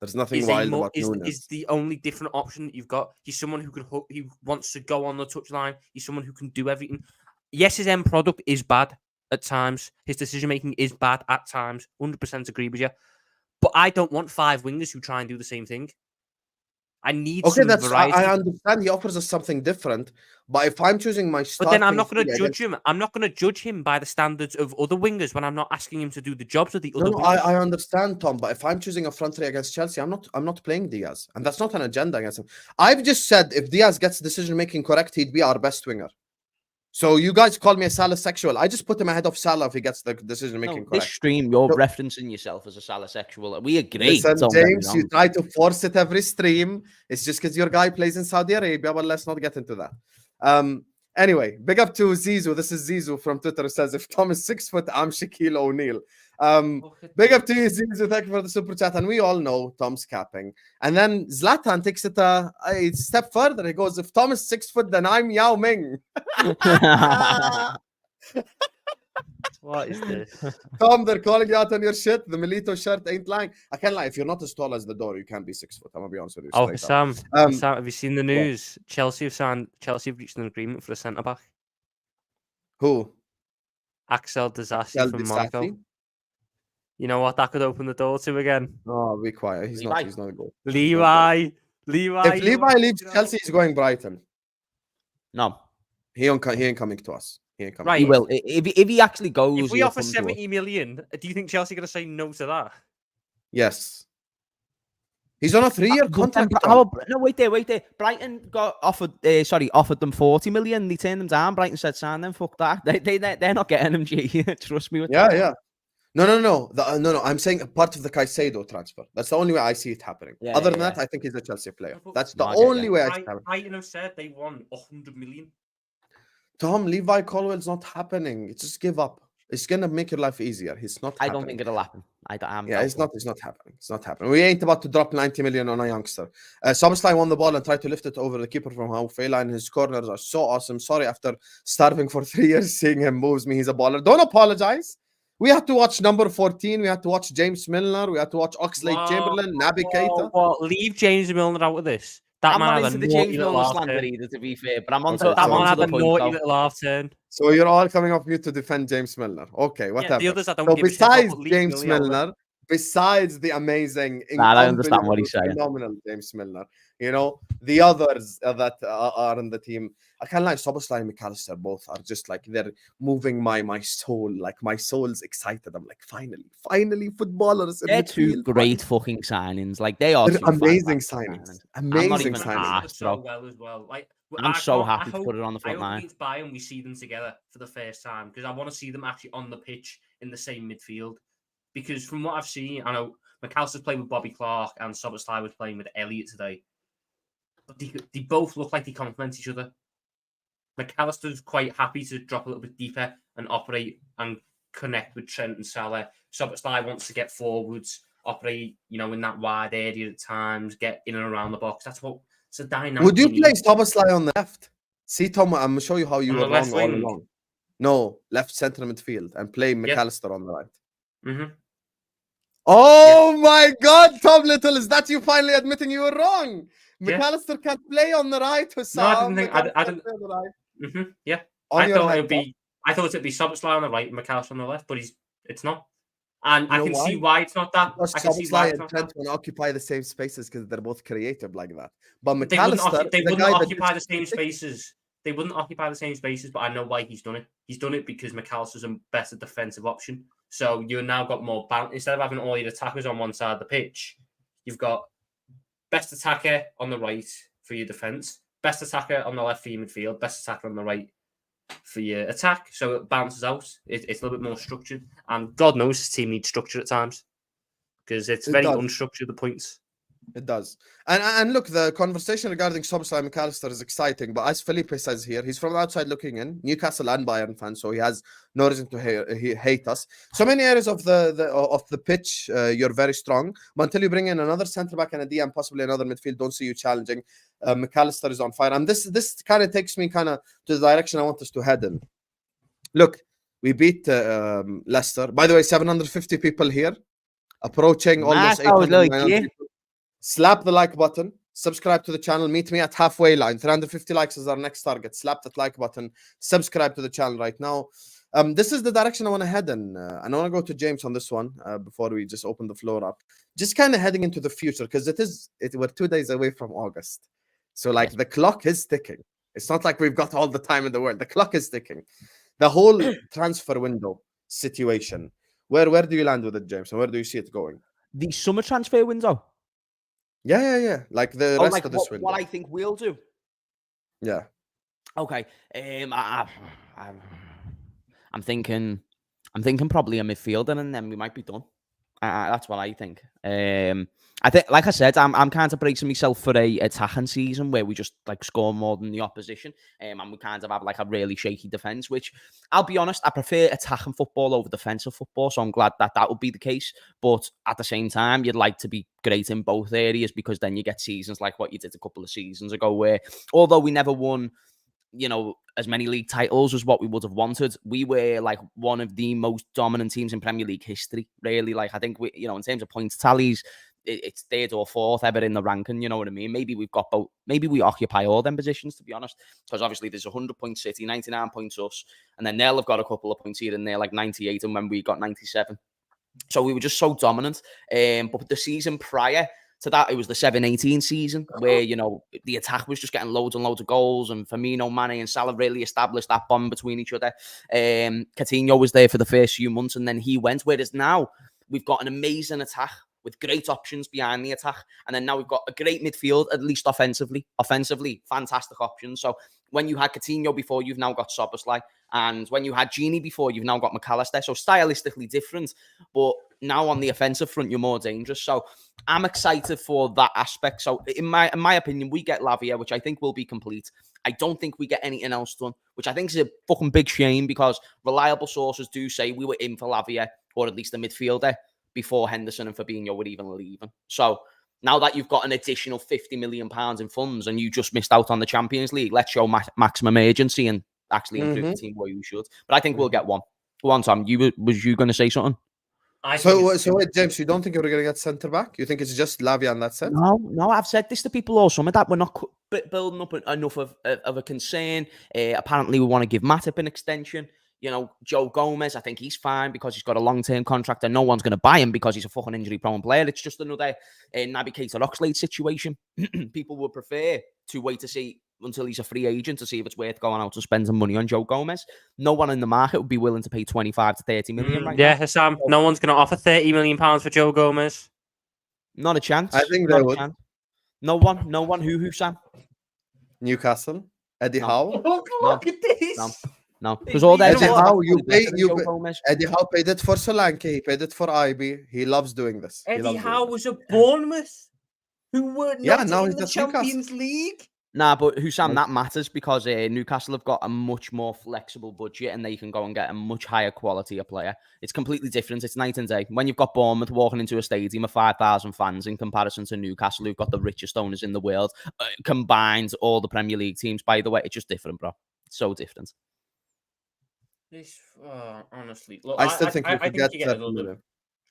there's nothing wild about Nunez. Is the only different option that you've got. He's someone who can hook, he wants to go on the touchline. He's someone who can do everything. Yes, his end product is bad at times. His decision making is bad at times. 100% agree with you. But I don't want 5 wingers who try and do the same thing. I need some variety. I understand he offers us something different, but if I'm choosing my starting, but then I'm not going to judge him. I'm not going to judge him by the standards of other wingers when I'm not asking him to do the jobs of the other. No, I understand, Tom. But if I'm choosing a front three against Chelsea, I'm not playing Diaz, and that's not an agenda against him. I've just said if Diaz gets decision making correct, he'd be our best winger. So you guys call me a Salah sexual. I just put him ahead of Salah if he gets the decision making correct. This stream, you're referencing yourself as a Salah sexual. We agree. Listen, James, you try to force it every stream. It's just because your guy plays in Saudi Arabia, but let's not get into that. Anyway, big up to Zizou. This is Zizou from Twitter who says, if Tom is 6 foot, I'm Shaquille O'Neal. Big up to you, Zizou. Thank you for the super chat. And we all know Tom's capping. And then Zlatan takes it a step further. He goes, if Tom is 6 foot, then I'm Yao Ming. What is this? Tom, they're calling you out on your shit. The Milito shirt ain't lying. I can't lie. If you're not as tall as the door, you can't be 6 foot. I'm gonna be honest with you. Oh, Straight up. Sam, Um, Sam, have you seen the news? Chelsea have reached an agreement for a centre back. Who? Axel Disasi El from Monaco. Disasi? You know what? That could open the door to again. Oh, be quiet. He's Levi. not a goal. Levi. If you Levi leaves know. Chelsea, he's going Brighton. No, He ain't coming to us. He ain't coming. Right. he will. If he actually goes, If we he'll offer come to us. 70 million, do you think Chelsea are going to say no to that? Yes. He's on a 3-year But then contract. no, wait there. Brighton got offered. Offered them 40 million. They turned them down. Brighton said, "Sign them. Fuck that. They're not getting him." G. Trust me with that. Yeah. No. No. I'm saying a part of the Caicedo transfer. That's the only way I see it happening. Yeah, Other yeah, than that, yeah. I think he's a Chelsea player. but- That's the No, I get only you. way I see it happening. Brighton have said they want 100 million. Tom, Levi Colwell's not happening. Just give up. It's gonna make your life easier. He's not. I happening. don't think it'll happen. I'm Yeah, it's doubtful. not happening. It's not happening. We ain't about to drop 90 million on a youngster. Soboslai won the ball and tried to lift it over the keeper from Haufela, and his corners are so awesome. Sorry, after starving for 3 years, seeing him moves me, he's a baller. Don't apologize. We had to watch number 14. We had to watch James Milner. We had to watch Oxlade-Chamberlain, Naby Keita. Well, leave James Milner out of this. That I'm man not had a into the naughty James little Milner half slander turn. either, to be fair. But I'm onto Okay, That so- man I'm had onto a the point. naughty Though. little half turn. So you're all coming off mute to defend James Milner. Okay, Yeah, whatever. the others I don't So give a shit about, besides but leave James Milner out of it. Milner, besides the amazing, I understand what he's unbelievable, saying. phenomenal James Milner, the others that are in the team, I can't lie. Soboslai and McAllister both are just like they're moving my soul. Like my soul's excited. I'm like, finally, footballers. In They're two midfield, great fucking signings. Like they are They're two amazing fantastic signings. I'm not Amazing even signings. asked, so bro. well as well. Like I'm so I happy to hope- put it on the I front hope line. against Bayern we see them together for the first time because I want to see them actually on the pitch in the same midfield. Because from what I've seen, I know McAllister's played with Bobby Clark and Soboslai was playing with Elliott today. But they both look like they complement each other. McAllister's quite happy to drop a little bit deeper and operate and connect with Trent and Salah. Soboslai wants to get forwards, operate, in that wide area at times, get in and around the box. It's a dynamic. Would you need. play Soboslai on the left? See, Tom, I'm gonna show you how you On were the left wrong all wing? along. No, left center midfield and play Yeah. McAllister on the right. Mm-hmm. Oh my God, Tom Little, is that you finally admitting you were wrong? Yeah. McAllister can't play on the right. Husam. No, I didn't think. I McAllister didn't. can't play on the right. Mm-hmm. Yeah, On I your thought head, it'd be. I thought it'd be Soboslai on the right, and McAllister on the left, but it's not. And You I know can see why? why it's not that. Because I can see why Soboslai it's and not Trent that. want to occupy the same spaces because they're both creative like that. But They wouldn't, McAllister, they is a wouldn't guy that occupy the just- same spaces. They wouldn't occupy the same spaces, but I know why he's done it. He's done it because McAllister's a better defensive option. So you've now got more balance. Instead of having all your attackers on one side of the pitch, you've got best attacker on the right for your defense, best attacker on the left for your midfield, best attacker on the right for your attack. So it balances out. It's a little bit more structured. And God knows his team needs structure at times because it's It very does. unstructured, the points. It does. And look, the conversation regarding Soboslai and McAllister is exciting, but as Felipe says here, he's from the outside looking in, Newcastle and Bayern fan, so he has no reason to hate us. So many areas of the pitch, you're very strong, but until you bring in another centre-back and a DM, possibly another midfield, don't see you challenging. McAllister is on fire. And this kind of takes me to the direction I want us to head in. Look, we beat Leicester. By the way, 750 people here, approaching almost 800 people. Slap the like button, subscribe to the channel, meet me at halfway line. 350 likes is our next target. Slap that like button, subscribe to the channel right now. This is the direction I want to head in. And I want to go to James on this one before we just open the floor up. Just kind of heading into the future because we're 2 days away from August. So like the clock is ticking. It's not like we've got all the time in the world. The clock is ticking. The whole transfer window situation. Where do you land with it, James? And where do you see it going? The summer transfer window. Yeah. Like the rest of this window. What I think we'll do. Yeah. Okay. I'm thinking probably a midfielder, and then we might be done. That's what I think. I think, like I said, I'm kind of bracing myself for a attacking season where we just like score more than the opposition, and we kind of have like a really shaky defense. Which, I'll be honest, I prefer attacking football over defensive football. So I'm glad that would be the case. But at the same time, you'd like to be great in both areas because then you get seasons like what you did a couple of seasons ago, where although we never won as many league titles as what we would have wanted. We were like one of the most dominant teams in Premier League history, really. Like, I think we, in terms of points tallies, it's third or fourth ever in the ranking. You know what I mean? Maybe we've got both. Maybe we occupy all them positions, to be honest, because obviously there's 100 points City, 99 points us, and then they'll have got a couple of points here and there, like 98, and when we got 97. So we were just so dominant. But the season prior to that, it was the 7-18 season where, the attack was just getting loads and loads of goals, and Firmino, Mane and Salah really established that bond between each other. Coutinho was there for the first few months and then he went, whereas now we've got an amazing attack with great options behind the attack. And then now we've got a great midfield, at least offensively. Offensively, fantastic options. So when you had Coutinho before, you've now got Szoboszlai. And when you had Gini before, you've now got McAllister. So stylistically different. But now on the offensive front, you're more dangerous. So I'm excited for that aspect. So in my opinion, we get Lavia, which I think will be complete. I don't think we get anything else done, which I think is a fucking big shame, because reliable sources do say we were in for Lavia, or at least a midfielder, before Henderson and Fabinho were even leaving. So now that you've got an additional £50 million in funds and you just missed out on the Champions League, let's show maximum agency and actually improve the team where you should. But I think we'll get one. Go on, Tom. Was you going to say something? So wait, James, you don't think you're going to get centre back? You think it's just Lavia and that's it? No, I've said this to people all summer that we're not building up enough of a concern. Apparently, we want to give Matip an extension. Joe Gomez, I think he's fine because he's got a long-term contract and no one's going to buy him because he's a fucking injury-prone player. It's just another Naby Keita-Oxlade situation. People would prefer to wait to see until he's a free agent to see if it's worth going out and spending money on Joe Gomez. No one in the market would be willing to pay 25 to 30 million right now. Yeah, Husam, no one's going to offer 30 million pounds for Joe Gomez. Not a chance. I think they would. Chance. No one. Who, Sam? Newcastle. Eddie Howe. Oh, look at this. No. Because all that Eddie Howe, Eddie Howe paid it for Solanke. He paid it for IB. He loves doing this. Eddie Howe was a Bournemouth who were not now in he's the at Champions League. Nah, but Husam, that matters because Newcastle have got a much more flexible budget and they can go and get a much higher quality of player. It's completely different. It's night and day. When you've got Bournemouth walking into a stadium of 5,000 fans in comparison to Newcastle, who've got the richest owners in the world, combined all the Premier League teams, by the way, it's just different, bro. It's so different. Honestly, look, I still think we could get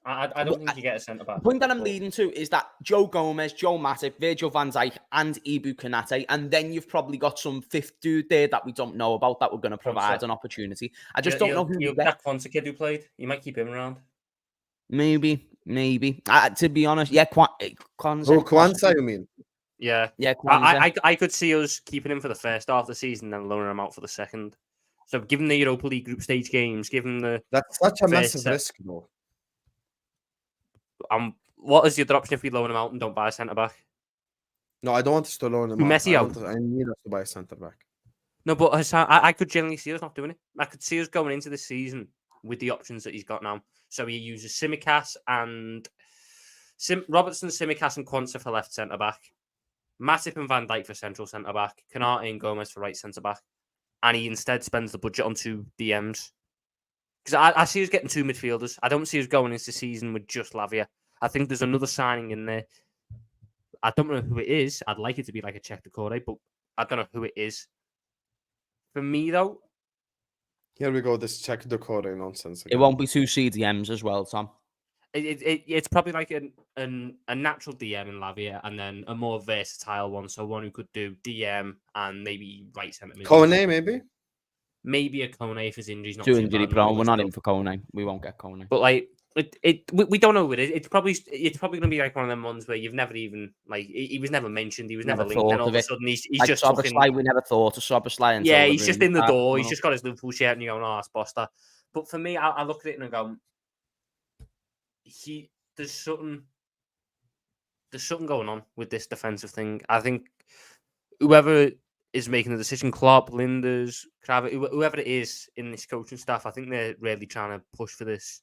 I don't think you get a centre back. The point that I'm leading to is that Joe Gomez, Joe Matip, Virgil van Dijk, and Ibu Konate, and then you've probably got some fifth dude there that we don't know about that we're going to provide an opportunity. I just don't know who. That Quanta kid who played, you might keep him around. Maybe. To be honest, yeah, Quanta, you mean? Yeah. I could see us keeping him for the first half of the season and then loaning him out for the second. So, given the Europa League group stage games, that's such a massive risk, though. What is the other option if we loan him out and don't buy a centre back? No, I don't want us to loan him out. I need us to buy a centre back. No, but I could generally see us not doing it. I could see us going into the season with the options that he's got now. So he uses Tsimikas and Robertson, Tsimikas and Quanta for left centre back, Matip and Van Dijk for central centre back, Konate and Gomez for right centre back, and he instead spends the budget on 2 DMs. Because I see us getting 2 midfielders. I don't see us going into the season with just Lavia. I think there's another signing in there. I don't know who it is. I'd like it to be like a Czech Decore, but I don't know who it is. For me, though... Here we go, this Czech Decore nonsense again. It won't be 2 CDMs as well, Tom. It's probably like a natural DM in Lavia and then a more versatile one. So one who could do DM and maybe right centre mid. Kone, maybe? Maybe a Kone if his injury's not too injury prone. We're not in for Kone. We won't get Kone. But like we don't know what it is. It's probably gonna be like one of them ones where you've never even he was never mentioned, he was never linked, and all of a sudden he's like just Szoboszlai. We never thought of Szoboszlai. Yeah, he's just in the door. He's just got his Liverpool shirt, and you're going, "Oh, that's Boster." But for me, I look at it and I go, there's something going on with this defensive thing. I think whoever is making the decision, Klopp, Linders, Kravitz, whoever it is in this coaching staff, I think they're really trying to push for this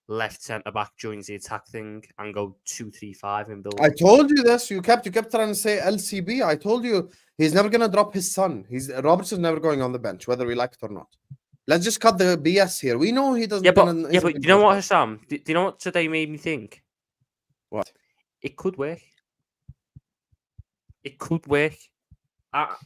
left centre back joins the attack thing and go 2-3-5 and build. I told you this. You kept trying to say LCB. I told you he's never gonna drop his son. Robertson's never going on the bench, whether we like it or not. Let's just cut the BS here. We know he doesn't. But you know what, Husam? Do you know what today made me think? What? It could work. It could work.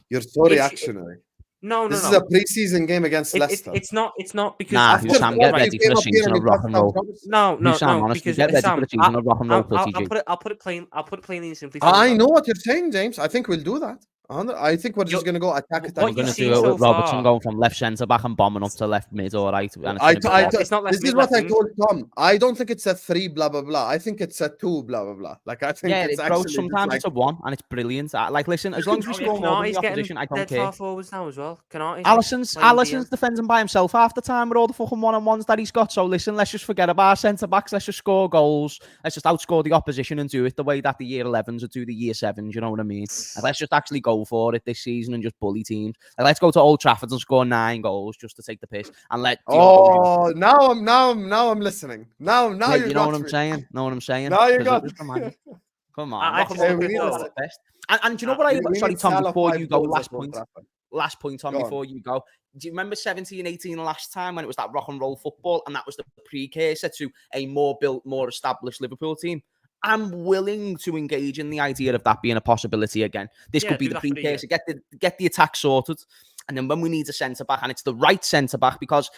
You're so if you- reactionary. No, This no, is a no. preseason game against Leicester. It's not because Nah, After Husam, what get you ready came for a up here season and of you rock touched and on roll. Robertson. Husam, honestly, because get ready for Sam, a season of rock and roll footy, G. I'll put it plainly and simply. For you, I Sam. know what you're saying, James. I think we'll do that. I think we're just going to go attack. what We're you've going to seen do it so with Robertson far- going from left centre back and bombing up to left mid, all right. And it's gonna be It's not left this mid, is what left I wing. told Tom. I don't think it's a 3 blah blah blah. I think it's a 2 blah blah blah. Like I think yeah, it's bro, actually sometimes just it's a 1 and it's brilliant. Like, listen, as long as we score more than the opposition, I don't dead care. far forwards now as well. Alisson's defending by himself half the time with all the fucking one-on-ones that he's got. So listen, let's just forget about our centre-backs. Let's just score goals. Let's just outscore the opposition and do it the way that the year 11s would do the year 7s. You know what I mean? Like, let's just actually go for it this season and just bully teams. Like, let's go to Old Trafford and score 9 goals just to take the piss and let. Oh, now I'm listening. Now Yeah, you know got what I'm me. saying? Know what I'm saying? Now you got. Come on, I rock and just roll we is need always to- the best. And do you know what I? We Sorry, need Tom. Salah Before 5 you go, goals last at Old point. Trafford. Last point, Tom, Go on. before you go. Do you remember 17-18 last time when it was that rock and roll football and that was the precursor to a more built, more established Liverpool team? I'm willing to engage in the idea of that being a possibility again. This could be do the that for the year. precursor. Get the attack sorted. And then when we need a centre-back, and it's the right centre-back, because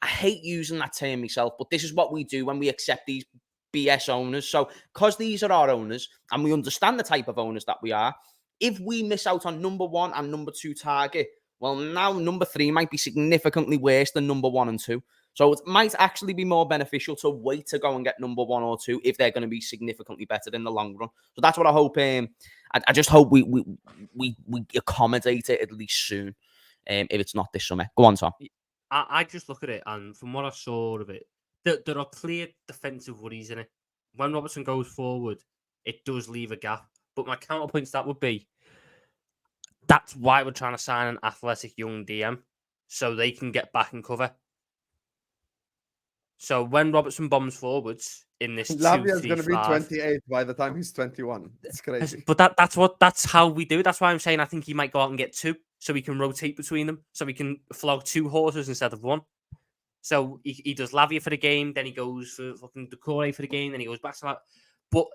I hate using that term myself, but this is what we do when we accept these BS owners. So because these are our owners and we understand the type of owners that we are, if we miss out on number 1 and number 2 target, well, now number 3 might be significantly worse than number 1 and 2. So it might actually be more beneficial to wait to go and get number 1 or 2 if they're going to be significantly better in the long run. So that's what I hope. I just hope we accommodate it at least soon. If it's not this summer, go on, Tom. I just look at it, and from what I saw of it, there are clear defensive worries in it. When Robertson goes forward, it does leave a gap. But my counterpoint to that would be, that's why we're trying to sign an athletic young DM, so they can get back and cover. So when Robertson bombs forwards in this Lavia is 2-3-5, going to be 28 by the time he's 21. It's crazy. But that's how we do it. That's why I'm saying I think he might go out and get 2, so we can rotate between them, so we can flog 2 horses instead of 1. So he does Lavia for the game, then he goes for fucking Decore for the game, then he goes back to that. But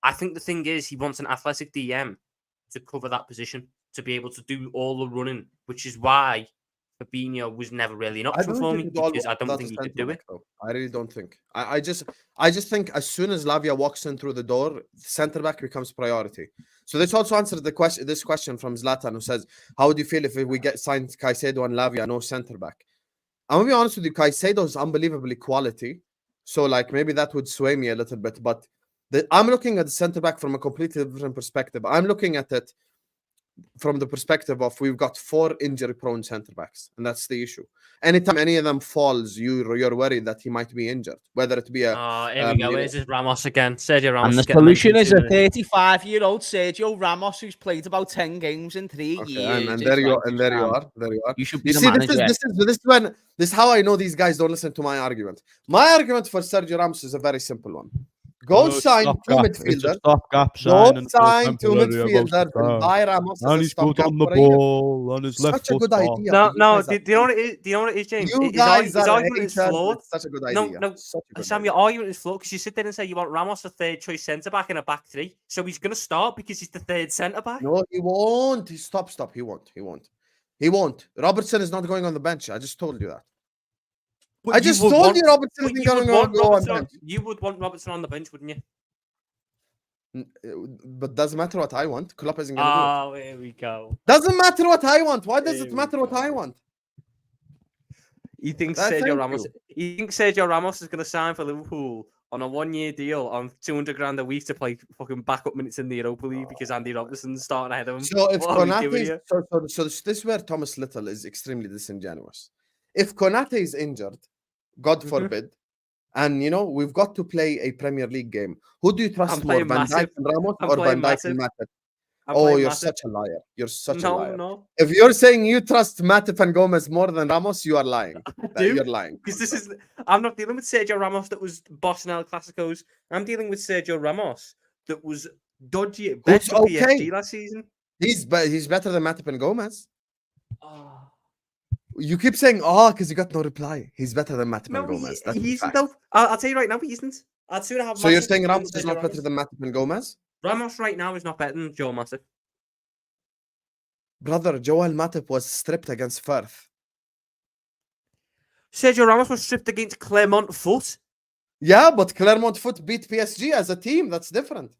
I think the thing is, he wants an athletic DM to cover that position, to be able to do all the running, which is why Fabinho was never really an option for me, because I don't think he could do it. I really don't think. I just think as soon as Lavia walks in through the door, centre back becomes priority. So this also answered this question from Zlatan, who says, "How would you feel if we get signed Caicedo and Lavia, no centre back?" I'm gonna be honest with you, Caicedo is unbelievably quality. So like maybe that would sway me a little bit, but I'm looking at the centre back from a completely different perspective. I'm looking at it from the perspective of we've got 4 injury-prone centre backs, and that's the issue. Anytime any of them falls, you're worried that he might be injured, whether it be a. Here we go. Where's his Ramos again? Sergio Ramos. And the solution is a 35-year-old Sergio Ramos who's played about 10 games in 3 years. And there you are. You should be the see, manager. This is how I know these guys don't listen to my argument. My argument for Sergio Ramos is a very simple one. Go sign 2 midfielders. Go sign 2 midfielders and buy Ramos as a stopgap on the for a year. ball on his left Such a foot. good idea. No. Do you know what it is? Do you know what it is, James? You His guys are argument is haters. flawed. It's such a good idea. No, Such a good Sam, idea. your argument is flawed because you sit there and say you want Ramos a 3rd choice centre back in a back 3, so he's going to start because he's the 3rd centre back. No, he won't. Stop. He won't. Robertson is not going on the bench. I just told you that. But I just told you Robertson but isn't you going would to want go on Robertson bench. You would want Robertson on the bench, wouldn't you? But doesn't matter what I want. Klopp isn't going to do it. Oh, here we go. Doesn't matter what I want. Why does Here it we matter what go. I want? He thinks Thank Sergio Ramos. you. He thinks Sergio Ramos is going to sign for Liverpool on a 1-year deal on 200 grand a week to play fucking backup minutes in the Europa League because Andy Robertson's starting ahead of him. So if What are we doing Konate, here? so this is where Thomas Little is extremely disingenuous. If Konate is injured, God forbid, and we've got to play a Premier League game. Who do you trust more, playing Van Dijk massive. and Ramos I'm or Van playing Dijk and massive. Matip? I'm Oh, playing you're massive. such a liar. You're such a liar. No. If you're saying you trust Matip and Gomez more than Ramos, you are lying. do. You're lying. Because I'm not dealing with Sergio Ramos that was bossing El Clasicos. I'm dealing with Sergio Ramos that was dodgy at best for PSG last season. He's better than Matip and Gomez. Oh. You keep saying, because you got no reply. He's better than Matip and Gomez. That's he a isn't fact. though. I'll tell you right now, he isn't. I'd sooner have. So you're Matip saying than Ramos is Sergio not Ramos. better than Matip and Gomez? Ramos right now is not better than Joe Matip. Brother, Joel Matip was stripped against Firth. Sergio Ramos was stripped against Clermont Foot. Yeah, but Clermont Foot beat PSG as a team. That's different.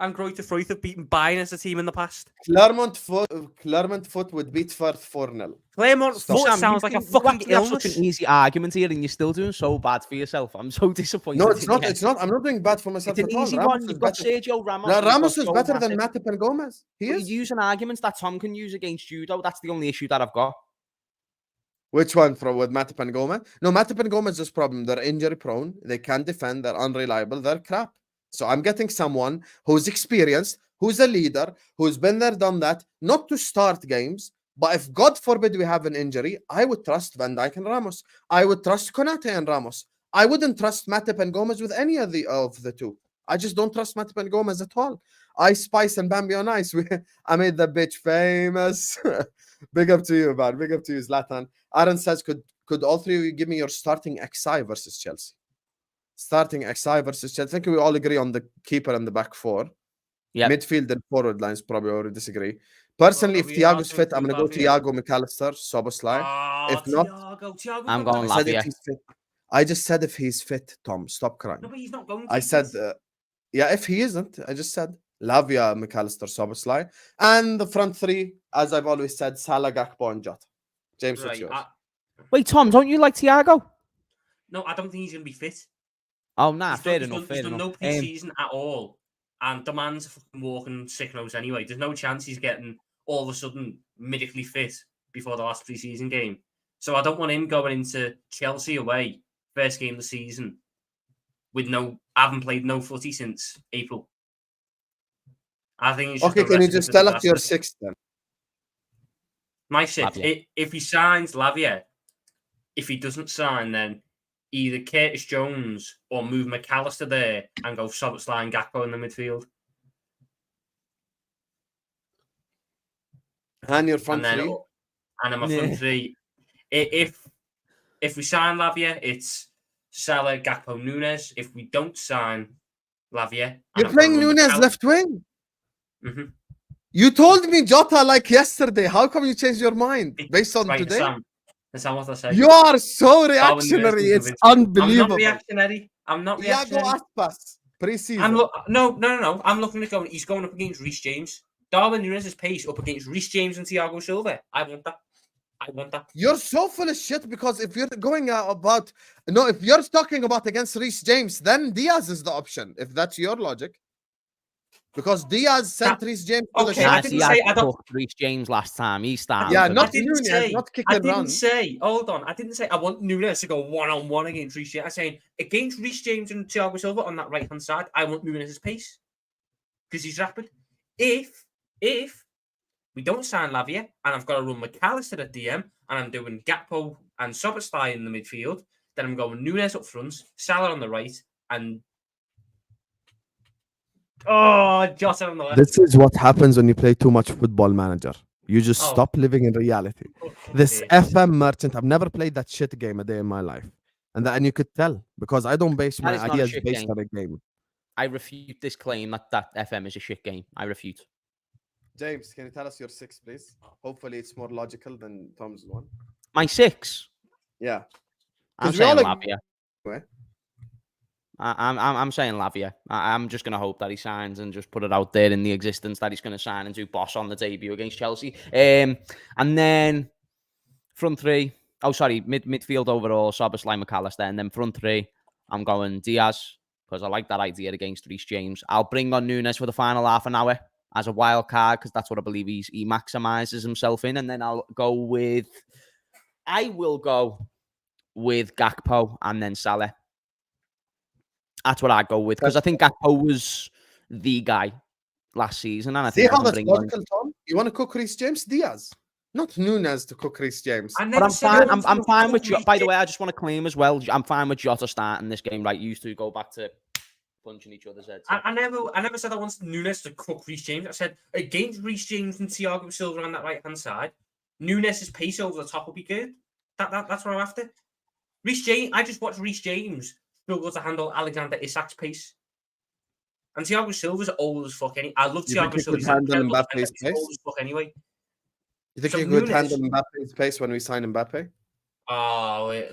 And Greuther Fürth have beaten Bayern as a team in the past. Clermont Foot would beat Firth 4-0. Clermont Foot Sam, sounds like a you fucking actually have illness. such an easy argument here, and you're still doing so bad for yourself. I'm so disappointed. No, it's in not. you. It's not. I'm not doing bad for myself It's an at all. easy Ramos one. is You've got better. Sergio Ramos. No, and you've Ramos got is Joel better than Matip. Matip and Gomez. He But is. you're using arguments that Tom can use against Judo. That's the only issue that I've got. Which one with Matip and Gomez? No, Matip and Gomez is problem. They're injury prone. They can't defend. They're unreliable. They're crap. So I'm getting someone who's experienced, who's a leader, who's been there, done that, not to start games. But if God forbid we have an injury, I would trust Van Dijk and Ramos. I would trust Konate and Ramos. I wouldn't trust Matip and Gomez with any of the two. I just don't trust Matip and Gomez at all. Ice Spice and Bambi on Ice. I made the bitch famous. Big up to you, man. Big up to you, Zlatan. Aaron says, could all three of you give me your starting XI versus Chelsea? Starting XI versus Chelsea. I think we all agree on the keeper and the back four. Yeah. Midfield and forward lines probably already disagree. Personally, if Thiago's fit, I'm going to go Thiago, McAllister, Soboslai. If not, Thiago I'm going I said if Lavia. he's fit. I just said if he's fit, Tom. Stop crying. No, but he's not going to. I said, yeah, if he isn't, I just said Lavia, McAllister, Soboslai. And the front three, as I've always said, Salah, Gakpo, and Jota. James, what's yours? Wait, Tom, don't you like Thiago? No, I don't think he's going to be fit. Oh, nah, He's fair done, enough. he's done no pre-season at all. And the man's a fucking walking sick nose anyway. There's no chance he's getting all of a sudden medically fit before the last pre-season game. So I don't want him going into Chelsea away, first game of the season, with haven't played no footy since April. I think he's just Okay, can you just tell us your sixth then? My sixth, Lavia. if he signs Lavia, if he doesn't sign, then either Curtis Jones or move McAllister there and go Soboslai and Gakpo in the midfield. And your front three? And then my front three. If we sign Lavia, it's Salah, Gakpo, Nunez. If we don't sign Lavia... You're playing Nunez left wing? Mm-hmm. You told me Jota like yesterday. How come you changed your mind based on today? That's what I said. You are so reactionary. It's unbelievable. I'm not reactionary. Thiago Aspas, preseason. No. I'm looking at he's going up against Reece James. Darwin Nunez's pace up against Reece James and Thiago Silva. I want that. You're so full of shit because if you're going about... No, if you're talking about against Reece James, then Diaz is the option, if that's your logic. Because Diaz sent Reece James to the Okay, shit. I didn't say I don't... Reece James last time. He started. Yeah, not Nunez, not kick and run. I didn't say I want Nunez to go one-on-one against Reece James. I'm saying against Reece James and Thiago Silva on that right-hand side, I want Nunez's pace. Because he's rapid. If we don't sign Lavia and I've got to run McAllister at DM and I'm doing Gakpo and Soboslai in the midfield, then I'm going Nunez up front, Salah on the right, and Jota on the left. This is what happens when you play too much Football Manager. You just stop living in reality. This FM merchant, I've never played that shit game a day in my life. And you could tell because I don't base my ideas based on a game. I refute this claim that FM is a shit game. I refute. James, can you tell us your six, please? Hopefully, it's more logical than Tom's one. My six? Yeah. I'm saying Lavia. I'm saying Lavia. I'm just going to hope that he signs and just put it out there in the existence that he's going to sign and do boss on the debut against Chelsea. And then front three. Oh, sorry. Midfield overall, Soboslai, McAllister. And then front three, I'm going Diaz because I like that idea against Reece James. I'll bring on Nunez for the final half an hour as a wild card because that's what I believe he maximizes himself in. And then I will go with Gakpo and then Salah. That's what I go with because I think Gakpo was the guy last season. And I think how that's logical, Tom? You want to cook Reece James? Diaz. Not Nunez to cook Reece James. But I'm fine with Jota. By the way, I just want to claim as well, I'm fine with Jota starting this game. Right, used to go back to punching each other's heads. I never said I wanted Nunez to cook Reece James. I said against Reece James and Thiago Silva on that right hand side, Nunez's pace over the top will be good. That's what I'm after. Reece James. I just watched Reece James struggle to handle Alexander Isak's pace. And Thiago Silva's old as fuck. I love Thiago Silva. He's old as fuck anyway. You think So you could handle Nunez- Mbappe's pace when we sign Mbappe? Oh, wait.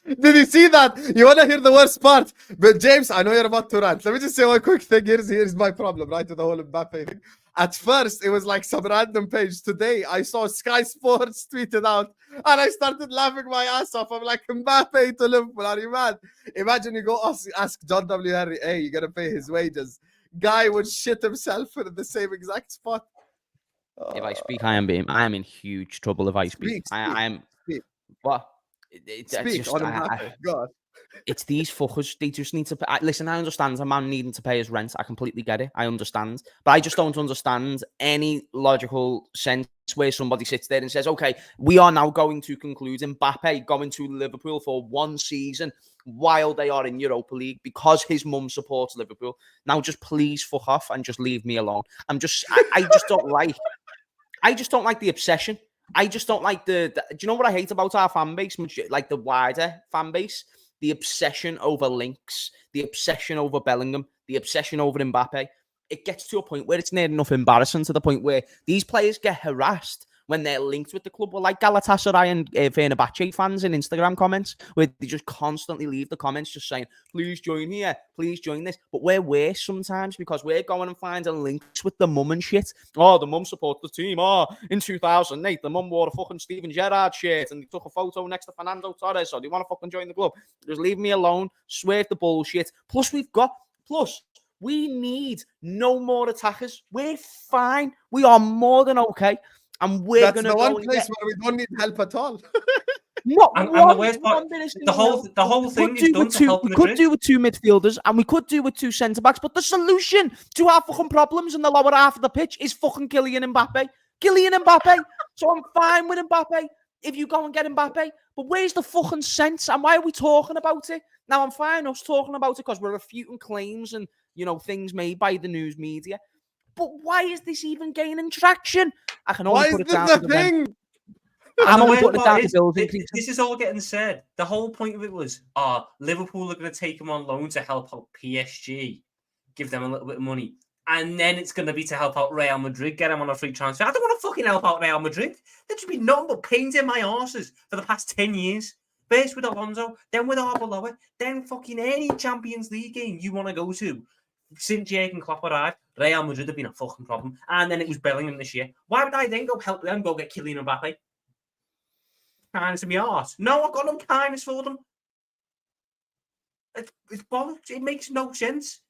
Did you see that? You want to hear the worst part? But James, I know you're about to rant. Let me just say one quick thing. Here's my problem, right, with the whole Mbappe thing. At first, it was like some random page. Today, I saw Sky Sports tweeted out, and I started laughing my ass off. I'm like, Mbappe to Liverpool, are you mad? Imagine you go ask John W. Henry, hey, you got to pay his wages. Guy would shit himself in the same exact spot. If I speak, I am in huge trouble. If I speak, I am. Speak. What? Speak Just, on Mbappe. God. It's these fuckers. They just need to pay. Listen, I understand a man needing to pay his rent. I completely get it. I understand. But I just don't understand any logical sense where somebody sits there and says, okay, we are now going to conclude Mbappe going to Liverpool for one season while they are in Europa League because his mum supports Liverpool. Now just please fuck off and just leave me alone. I just don't like the obsession. I just don't like the do you know what I hate about our fan base? Like the wider fan base? The obsession over Links, the obsession over Bellingham, the obsession over Mbappe. It gets to a point where it's near enough embarrassing, to the point where these players get harassed when they're linked with the club. Well, like Galatasaray and Fenerbahce fans in Instagram comments, where they just constantly leave the comments just saying, please join here, please join this. But we're worse sometimes because we're going and finding links with the mum and shit. Oh, the mum supports the team. Oh, in 2008, the mum wore a fucking Steven Gerrard shirt and they took a photo next to Fernando Torres. So they want to fucking join the club. Just leave me alone. Swerve the bullshit. Plus, we need no more attackers. We're fine. We are more than okay. And we're going to go one place where we don't need help at all. Not and one, the worst part, the whole thing is done to help Madrid. We could do with 2 midfielders and we could do with 2 centre-backs, but the solution to our fucking problems in the lower half of the pitch is fucking Kylian Mbappe. So I'm fine with Mbappe if you go and get Mbappe, but where's the fucking sense and why are we talking about it? Now, I'm fine us talking about it because we're refuting claims and, things made by the news media. But why is this even gaining traction? I can only put it down to the thing. I'm only putting it down to Bills. This is all getting said. The whole point of it was, Liverpool are going to take him on loan to help out PSG, give them a little bit of money. And then it's going to be to help out Real Madrid, get him on a free transfer. I don't want to fucking help out Real Madrid. There should be nothing but pains in my arses for the past 10 years. First with Alonso, then with Arbeloa, then fucking any Champions League game you want to go to. Since Jurgen Klopp arrived, Real Madrid have been a fucking problem. And then it was Bellingham this year. Why would I then go help them go get Kylian Mbappe? Kindness in my arse. No, I've got no kindness for them. It's bollocks. It makes no sense.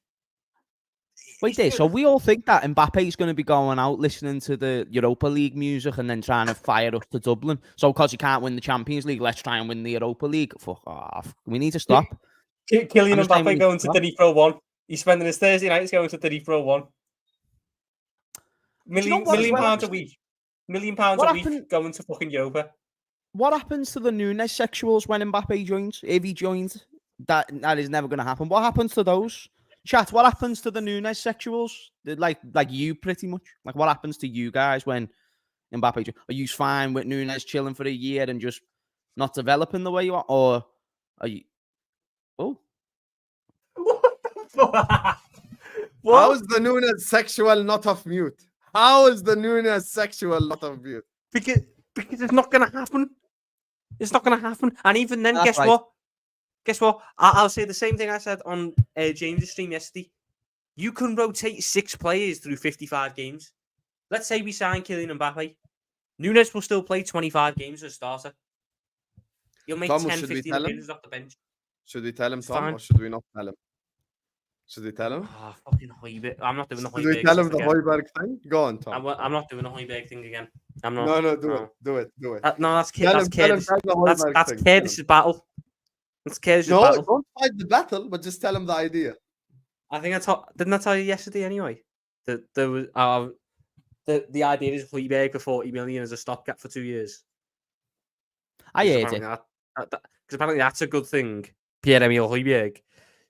Wait there, so we all think that Mbappe is going to be going out listening to the Europa League music and then trying to fire up to Dublin. So because he can't win the Champions League, let's try and win the Europa League. Fuck off. We need to stop. Kylian Mbappe going to Diddy Pro 1. He's spending his Thursday nights going to Diddy Pro 1. Million pounds a week. £1 million a week going to fucking Europa. What happens to the Nunez sexuals when Mbappe joins? If he joins, that is never going to happen. What happens to those? Chat, what happens to the Nunez sexuals? Like you, pretty much. Like, what happens to you guys when Mbappe joins? Are you fine with Nunez chilling for a year and just not developing the way you are? Or are you... Oh. How is the Nunez sexual not off mute? How is the Nunez sexual not off mute? Because it's not going to happen. It's not going to happen. And even then, That's guess right. what? Guess what? I'll say the same thing I said on James' stream yesterday. You can rotate 6 players through 55 games. Let's say we sign Kylian Mbappe. Nunez will still play 25 games as a starter. You'll make 10-15 appearances off the bench. Should we tell him, Tom, or should we not tell him? Should we tell him? Oh, fucking Højbjerg. I'm not doing the Højbjerg. Should we tell him the Højbjerg thing? Go on, Tom. I'm not doing the Højbjerg thing again. I'm not. No, do it. No, that's kid. That's Curtis's battle. That's Curtis's battle. Don't fight the battle, but just tell him the idea. I think didn't I tell you yesterday anyway? That there was the idea is Højbjerg for 40 million as a stopgap for 2 years. I heard it. Because apparently that's a good thing. Pierre-Emile Højbjerg.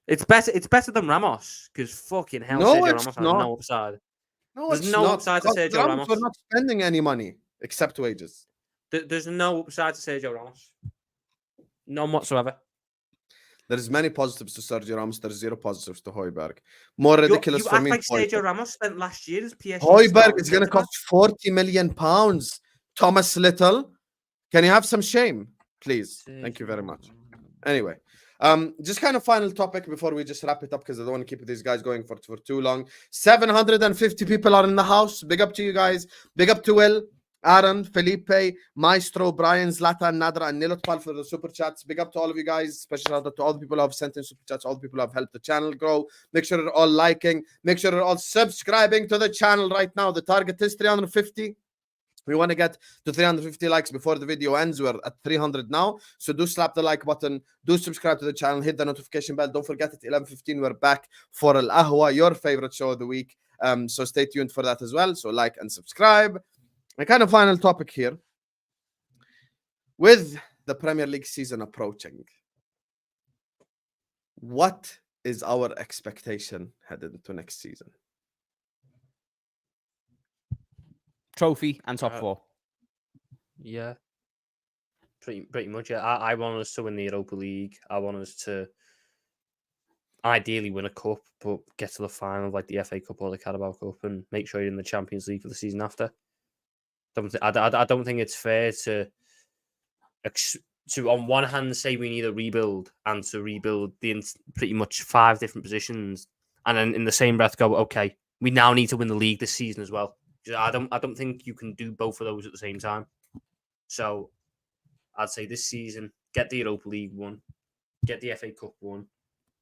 It's better than Ramos, because fucking hell, Sergio Ramos has no upside. There's no upside to Sergio Ramos. We're not spending any money except wages. There's no upside to Sergio Ramos. None whatsoever. There's many positives to Sergio Ramos. There's 0 positives to Højbjerg. More You ridiculous for act me. like Sergio Ramos spent last year as PSG. Højbjerg is going to cost £40 million. Thomas Little, can you have some shame, please? Thank you very much. Anyway, just kind of final topic before we just wrap it up because I don't want to keep these guys going for too long. 750 people are in the house. Big up to you guys. Big up to Will, Aaron, Felipe, Maestro, Brian, Zlatan, Nadra, and Nilotpal for the super chats. Big up to all of you guys. Special shout out to all the people who have sent in super chats, all the people who have helped the channel grow. Make sure you're all liking. Make sure you're all subscribing to the channel right now. The target is 350. We want to get to 350 likes before the video ends. We're at 300 now. So do slap the like button. Do subscribe to the channel. Hit the notification bell. Don't forget at 11:15 we're back for Al Ahwa, your favorite show of the week. So stay tuned for that as well. So like and subscribe. And kind of final topic here. With the Premier League season approaching, what is our expectation headed into next season? Trophy and top 4. Yeah. Pretty much, yeah. I want us to win the Europa League. I want us to ideally win a cup, but get to the final like the FA Cup or the Carabao Cup and make sure you're in the Champions League for the season after. I don't think it's fair to on one hand say we need a rebuild and to rebuild pretty much 5 different positions, and then in the same breath go, okay, we now need to win the league this season as well. I don't think you can do both of those at the same time. So I'd say this season, get the Europa League won, get the FA Cup won,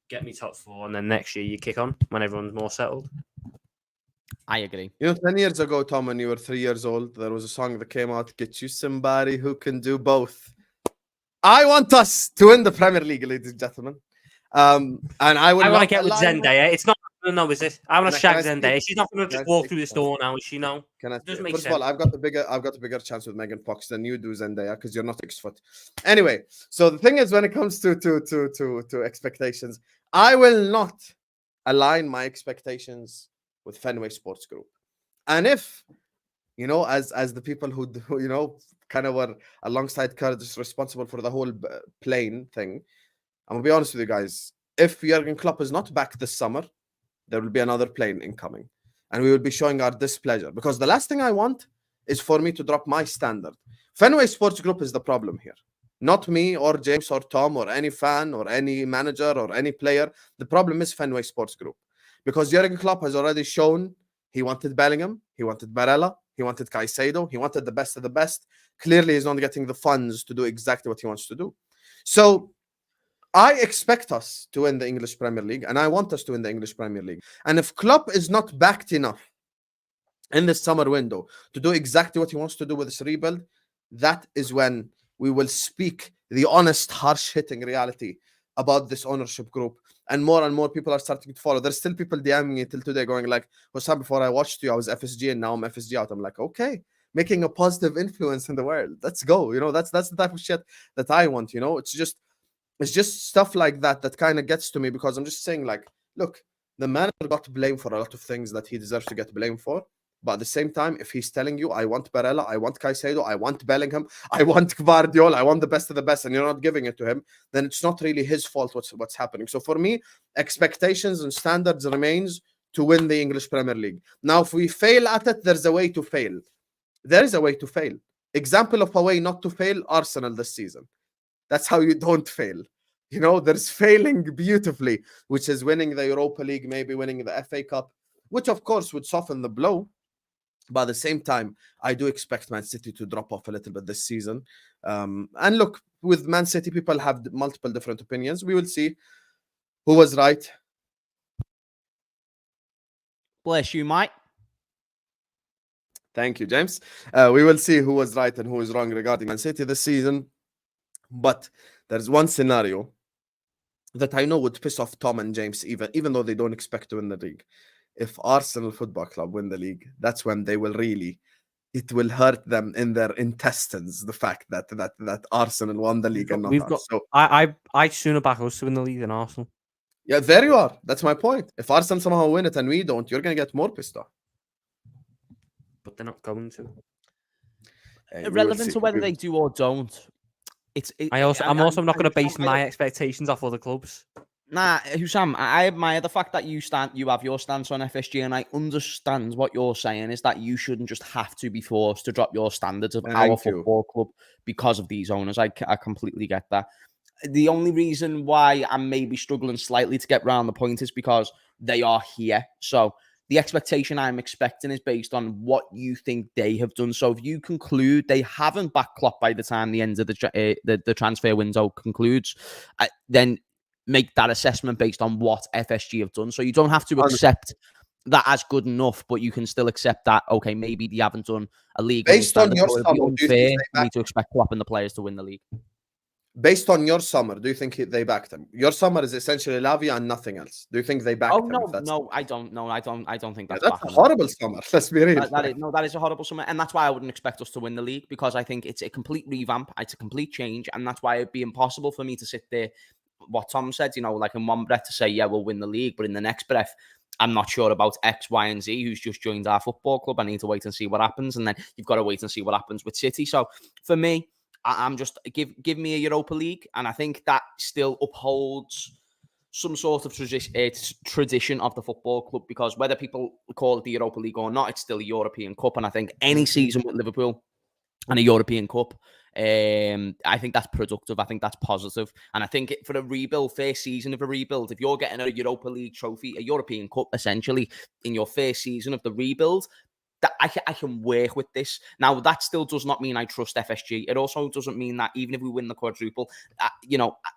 get me top 4, and then next year you kick on when everyone's more settled. I agree. 10 years ago, Tom, when you were 3 years old, there was a song that came out, Get You Somebody Who Can Do Both. I want us to win the Premier League, ladies and gentlemen. And I want to get with Zendaya. It's not. No, is it? I want to shag Zendaya. She's not going to just walk through this door now, is she? No. First of all, I've got the bigger chance with Megan Fox than you do, Zendaya, because you're not 6 foot. Anyway, so the thing is, when it comes to expectations, I will not align my expectations with Fenway Sports Group. And if, as the people who kind of were alongside Curtis responsible for the whole plane thing, I'm gonna be honest with you guys. If Jurgen Klopp is not back this summer, there will be another plane incoming, and we will be showing our displeasure, because the last thing I want is for me to drop my standard. Fenway Sports Group is the problem here, not me or James or Tom or any fan or any manager or any player. The problem is Fenway Sports Group, because Jurgen Klopp has already shown he wanted Bellingham, he wanted Barella, he wanted Caicedo, he wanted the best of the best. Clearly, he's not getting the funds to do exactly what he wants to do. So I expect us to win the English Premier League, and I want us to win the English Premier League. And if Klopp is not backed enough in this summer window to do exactly what he wants to do with this rebuild, that is when we will speak the honest, harsh-hitting reality about this ownership group. And more people are starting to follow. There's still people DMing me till today going like, Husam, before I watched you, I was FSG and now I'm FSG out. I'm like, okay, making a positive influence in the world. Let's go. That's the type of shit that I want. It's just stuff like that kind of gets to me, because I'm just saying, like, look, the manager got blamed for a lot of things that he deserves to get blamed for. But at the same time, if he's telling you, I want Barella, I want Caicedo, I want Bellingham, I want Gvardiol, I want the best of the best, and you're not giving it to him, then it's not really his fault what's happening. So for me, expectations and standards remains to win the English Premier League. Now, if we fail at it, there's a way to fail. There is a way to fail. Example of a way not to fail, Arsenal this season. That's how you don't fail. There's failing beautifully, which is winning the Europa League, maybe winning the FA Cup, which of course would soften the blow. But at the same time, I do expect Man City to drop off a little bit this season. And look, with Man City, people have multiple different opinions. We will see who was right. Bless you, Mike. Thank you, James. We will see who was right and who is wrong regarding Man City this season. But there's one scenario that I know would piss off Tom and James, even though they don't expect to win the league. If Arsenal Football Club win the league, that's when they will really, it will hurt them in their intestines, the fact that Arsenal won the league and not us. So I sooner back us to win the league than Arsenal. Yeah, there you are. That's my point. If Arsenal somehow win it and we don't, you're going to get more pissed off. But they're not going to. Irrelevant to whether they do or don't, I'm also not going to base my expectations off other clubs. Nah, Husam, I admire the fact that you have your stance on FSG, and I understand what you're saying is that you shouldn't just have to be forced to drop your standards of our football club because of these owners. I completely get that. The only reason why I'm maybe struggling slightly to get round the point is because they are here. So the expectation I'm expecting is based on what you think they have done. So if you conclude they haven't backed Klopp by the time the end of the transfer window concludes, then make that assessment based on what FSG have done. So you don't have to accept that as good enough, but you can still accept that, okay, maybe they haven't done a league. Based on your summer, it would be unfair for me to expect Klopp and the players to win the league. Based on your summer, do you think they backed him? Your summer is essentially Lavia and nothing else. Do you think they backed him? No, I don't. No, I don't think that's a horrible summer. Let's be real. That is a horrible summer, and that's why I wouldn't expect us to win the league, because I think it's a complete revamp, it's a complete change, and that's why it'd be impossible for me to sit there. What Tom said, like in one breath to say, yeah, we'll win the league, but in the next breath, I'm not sure about X, Y, and Z who's just joined our football club. I need to wait and see what happens, and then you've got to wait and see what happens with City. So for me, I'm just give me a Europa League, and I think that still upholds some sort of tradition of the football club, because whether people call it the Europa League or not, it's still a European Cup, and I think any season with Liverpool and a European Cup, I think that's productive. I think that's positive. And I think for a rebuild, first season of a rebuild, if you're getting a Europa League trophy, a European Cup, essentially, in your first season of the rebuild, that I can work with this. Now, that still does not mean I trust FSG. It also doesn't mean that even if we win the quadruple,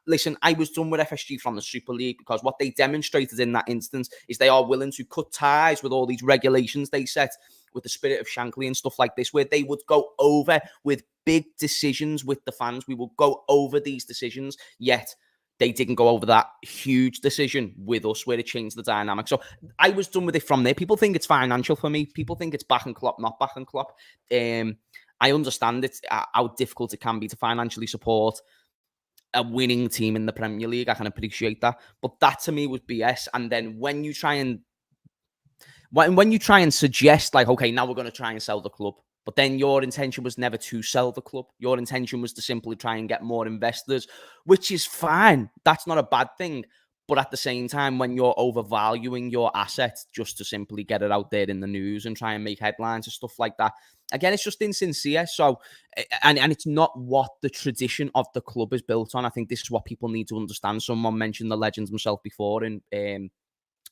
listen, I was done with FSG from the Super League, because what they demonstrated in that instance is they are willing to cut ties with all these regulations they set, with the spirit of Shankly and stuff like this, where they would go over with big decisions with the fans. We will go over these decisions, yet they didn't go over that huge decision with us where it changed the dynamic. So I was done with it from there. People think it's financial for me. People think it's backing Klopp, not backing Klopp. I understand it, how difficult it can be to financially support a winning team in the Premier League. I can appreciate that. But that to me was BS. And then when you try and suggest, like, okay, now we're going to try and sell the club, but then your intention was never to sell the club. Your intention was to simply try and get more investors, which is fine. That's not a bad thing. But at the same time, when you're overvaluing your asset just to simply get it out there in the news and try and make headlines and stuff like that, again, it's just insincere. So, and it's not what the tradition of the club is built on. I think this is what people need to understand. Someone mentioned the legend himself before in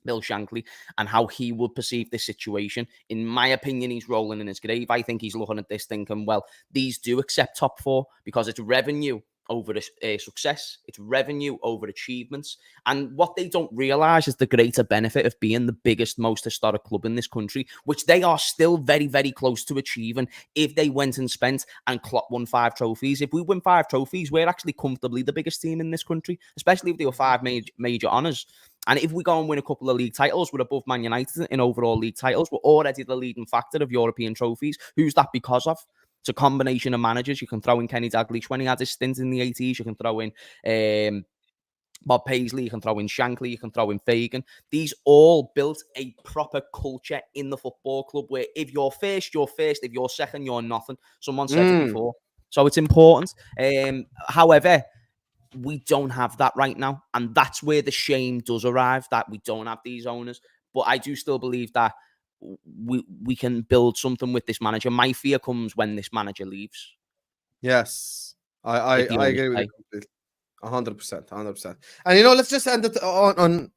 Bill Shankly, and how he would perceive this situation. In my opinion, he's rolling in his grave. I think he's looking at this thinking, well, these do accept top four because it's revenue over success, it's revenue over achievements. And what they don't realise is the greater benefit of being the biggest, most historic club in this country, which they are still very, very close to achieving if they went and spent and Klopp won 5 trophies. If we win 5 trophies, we're actually comfortably the biggest team in this country, especially if they were 5 major honours. And if we go and win a couple of league titles, we're above Man United in overall league titles. We're already the leading factor of European trophies. Who's that because of? It's a combination of managers. You can throw in Kenny Dalglish when he had his stint in the 80s. You can throw in Bob Paisley. You can throw in Shankly. You can throw in Fagan. These all built a proper culture in the football club where if you're first, you're first. If you're second, you're nothing. Someone said it before. So it's important. However, we don't have that right now. And that's where the shame does arrive, that we don't have these owners. But I do still believe that we can build something with this manager. My fear comes when this manager leaves. Yes, I agree with you completely. 100%. And let's just end it on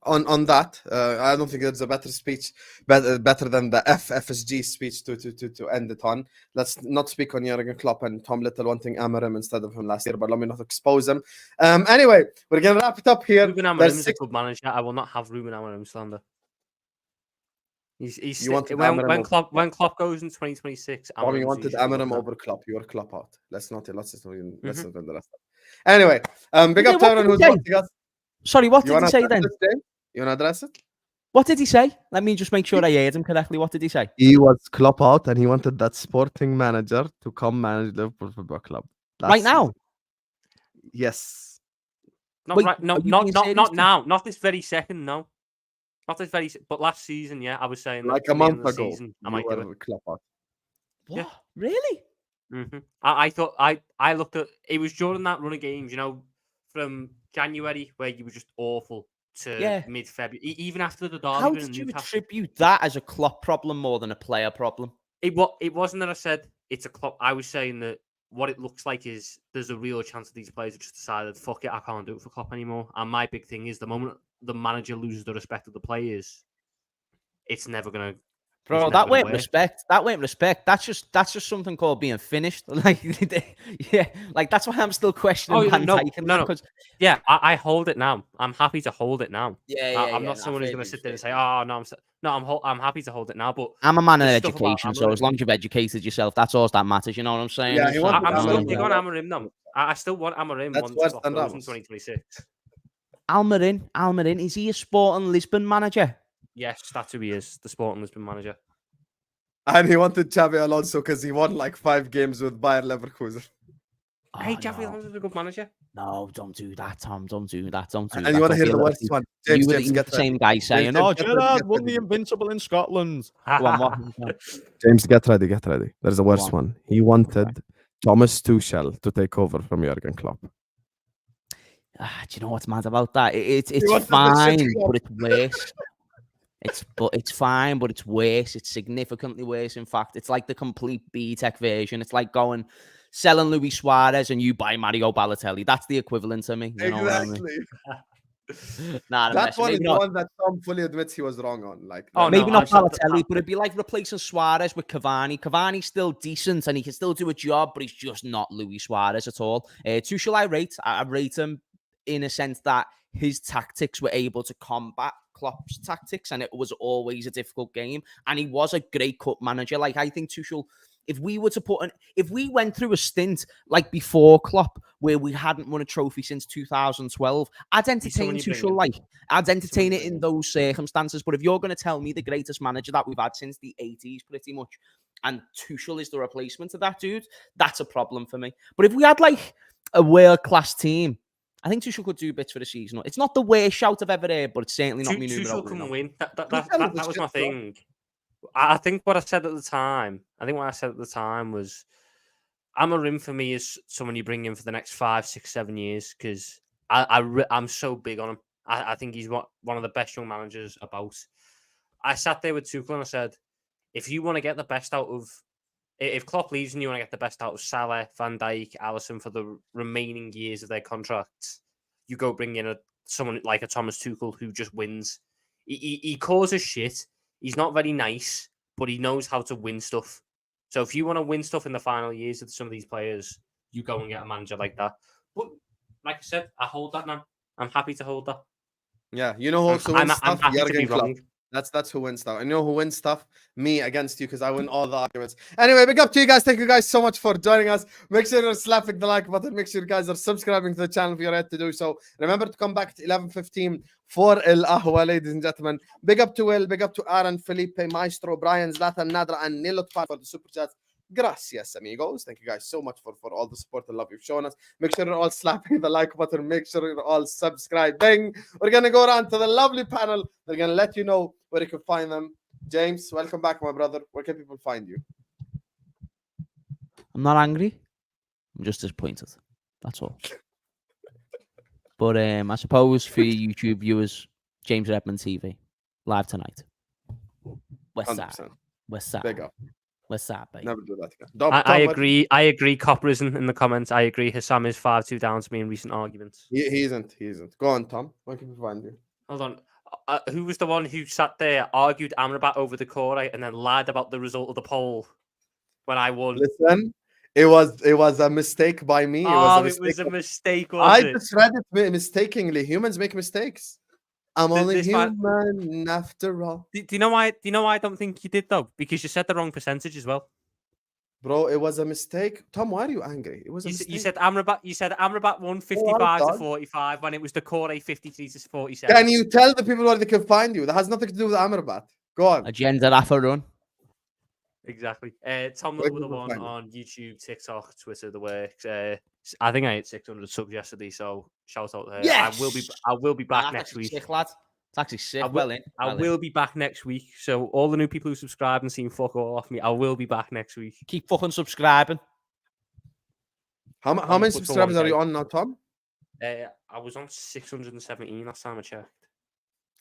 that. I don't think there's a better speech, better than the FSG speech to end it on. Let's not speak on Jurgen Klopp and Tom Little wanting Amorim instead of him last year, but let me not expose him. Anyway, we're gonna wrap it up here. Ruben Amorim is a good manager. I will not have Ruben Amorim slander. When Klopp goes in 2026, you wanted Amorim over Klopp. You were Klopp out. Let's not do the rest. Anyway, big up to everyone who's watching us. Sorry, what did he say then? You want to address it? What did he say? Let me just make sure I heard him correctly. What did he say? He was Klopp out, and he wanted that sporting manager to come manage Liverpool Football Club. Right now? Yes. Not now. Not this very second. No. Not this very. But last season, yeah, I was saying like a month ago. Season, I might do it. Klopp out. What? Yeah. Really? I thought I looked at it was during that run of games, from January where you were just awful to Yeah. mid-February, even after the derby How win in did you Newcastle. attribute that as a Klopp problem more than a player problem? It wasn't that I said it's a Klopp. I was saying that what it looks like is there's a real chance that these players have just decided, fuck it, I can't do it for Klopp anymore. And my big thing is the moment the manager loses the respect of the players, it's never gonna. Bro, that weren't respect. That weren't respect. That's just something called being finished. Like, yeah, like that's why I'm still questioning Van Dijk. No. Yeah, I hold it now. I'm happy to hold it now. Yeah, I'm not someone who's going to sit there and say, "Oh no, I'm happy to hold it now." But I'm a man of education, so as long as you've educated yourself, that's all that matters. You know what I'm saying? Yeah, I'm still big on Amorim now. I still want Amorim That's once Klopp than goes in Ramos. 2026. Almerin, is he a Sporting Lisbon manager? Yes, that's who he is, the Sporting Lisbon manager. And he wanted Xabi Alonso because he won like 5 games with Bayer Leverkusen. Hey, Xabi Alonso's a good manager. No, don't do that, Tom. Don't do that. Don't do that. And you want to hear the worst one? James, get the same guy saying, "Oh, Gerrard won the Invincible in Scotland." Go on, James, get ready. There's the worst one. He wanted Thomas Tuchel to take over from Jurgen Klopp. Do you know what's mad about that? It's fine, but it's worse. It's fine, but it's worse. It's significantly worse. In fact, it's like the complete B-Tech version. It's like selling Luis Suarez and you buy Mario Balotelli. That's the equivalent to me. You know what I mean? That one is the one that Tom fully admits he was wrong on. Like, maybe not Balotelli, but it'd be like replacing Suarez with Cavani. Cavani's still decent and he can still do a job, but he's just not Luis Suarez at all. Tuchel, I rate him in a sense that his tactics were able to combat Klopp's tactics, and it was always a difficult game. And he was a great cup manager. Like, I think Tuchel, if we went through a stint like before Klopp where we hadn't won a trophy since 2012, I'd entertain Tuchel. I'd entertain it in those circumstances. But if you're going to tell me the greatest manager that we've had since the 80s, pretty much, and Tuchel is the replacement of that dude, that's a problem for me. But if we had like a world-class team, I think Tuchel could do bits for the season. It's not the worst shout I've ever heard, but it's certainly not me. Tuchel can win. That was my thing. I think what I said at the time was Amorim for me is someone you bring in for the next 5, 6, 7 years because I'm so big on him. I think he's one of the best young managers about. I sat there with Tuchel and I said, if you want to get the best out of, if Klopp leaves and you want to get the best out of Salah, Van Dijk, Alisson for the remaining years of their contracts, you go bring in someone like a Thomas Tuchel who just wins. He causes shit. He's not very nice, but he knows how to win stuff. So if you want to win stuff in the final years of some of these players, you go and get a manager like that. But like I said, I hold that now. I'm happy to hold that. Yeah, you know who also wins stuff? Jurgen Klopp. That's who wins stuff. And you know who wins stuff? Me against you, because I win all the arguments. Anyway, big up to you guys. Thank you guys so much for joining us. Make sure you're slapping the like button. Make sure you guys are subscribing to the channel if you're ready to do so. Remember to come back at 11:15 for El Ahwa, ladies and gentlemen. Big up to Will, big up to Aaron, Felipe, Maestro, Brian, Zlatan, Nadra, and Nilot for the super chats. Gracias, amigos. Thank you guys so much for all the support and love you've shown us. Make sure you're all slapping the like button. Make sure you're all subscribing. We're going to go around to the lovely panel. They're going to let you know where you can find them. James, welcome back, my brother. Where can people find you? I'm not angry. I'm just disappointed. That's all. But I suppose for YouTube viewers, James Redmond TV, live tonight. West Side. Big up. What's that, babe? Never do that again. I agree. I agree. Copper isn't in the comments. I agree. Husam is 5-2 down to me in recent arguments. He isn't. Go on, Tom. Where can we find you? Hold on. Who was the one who sat there, argued Amrabat over the Corey, and then lied about the result of the poll when I won? Listen, it was a mistake by me. It was a mistake. I just read it mistakenly. Humans make mistakes. I'm only human after all. Do you know why? Do you know why I don't think you did though? Because you said the wrong percentage as well. Bro, it was a mistake. Tom, why are you angry? It was a mistake. You said Amrabat won 55 to 45 when it was the Corey 53 to 47. Can you tell the people where they can find you? That has nothing to do with Amrabat. Go on. Agenda Rafa run. Exactly. Tom was the one on YouTube, TikTok, Twitter, the works. I think I hit 600 subs yesterday, so shout out to her. Yes! I will be back next week. Sick, lad. It's actually sick. I will be back next week. So all the new people who subscribe and seen fuck all off me, I will be back next week. Keep fucking subscribing. How On many for subscribers are 1K. you on now, Tom? I was on 617 last time I checked.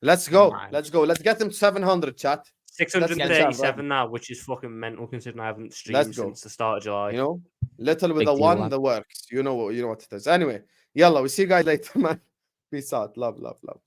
Let's go. Nice. Let's go. Let's get them 700, chat. Let's get them 637 now, which is fucking mental considering I haven't streamed go. since the start of July. You know, little with Big a deal, one, lad. the works. You know what it is. Anyway, yalla, we see you guys later, man. Peace out. Love, love, love.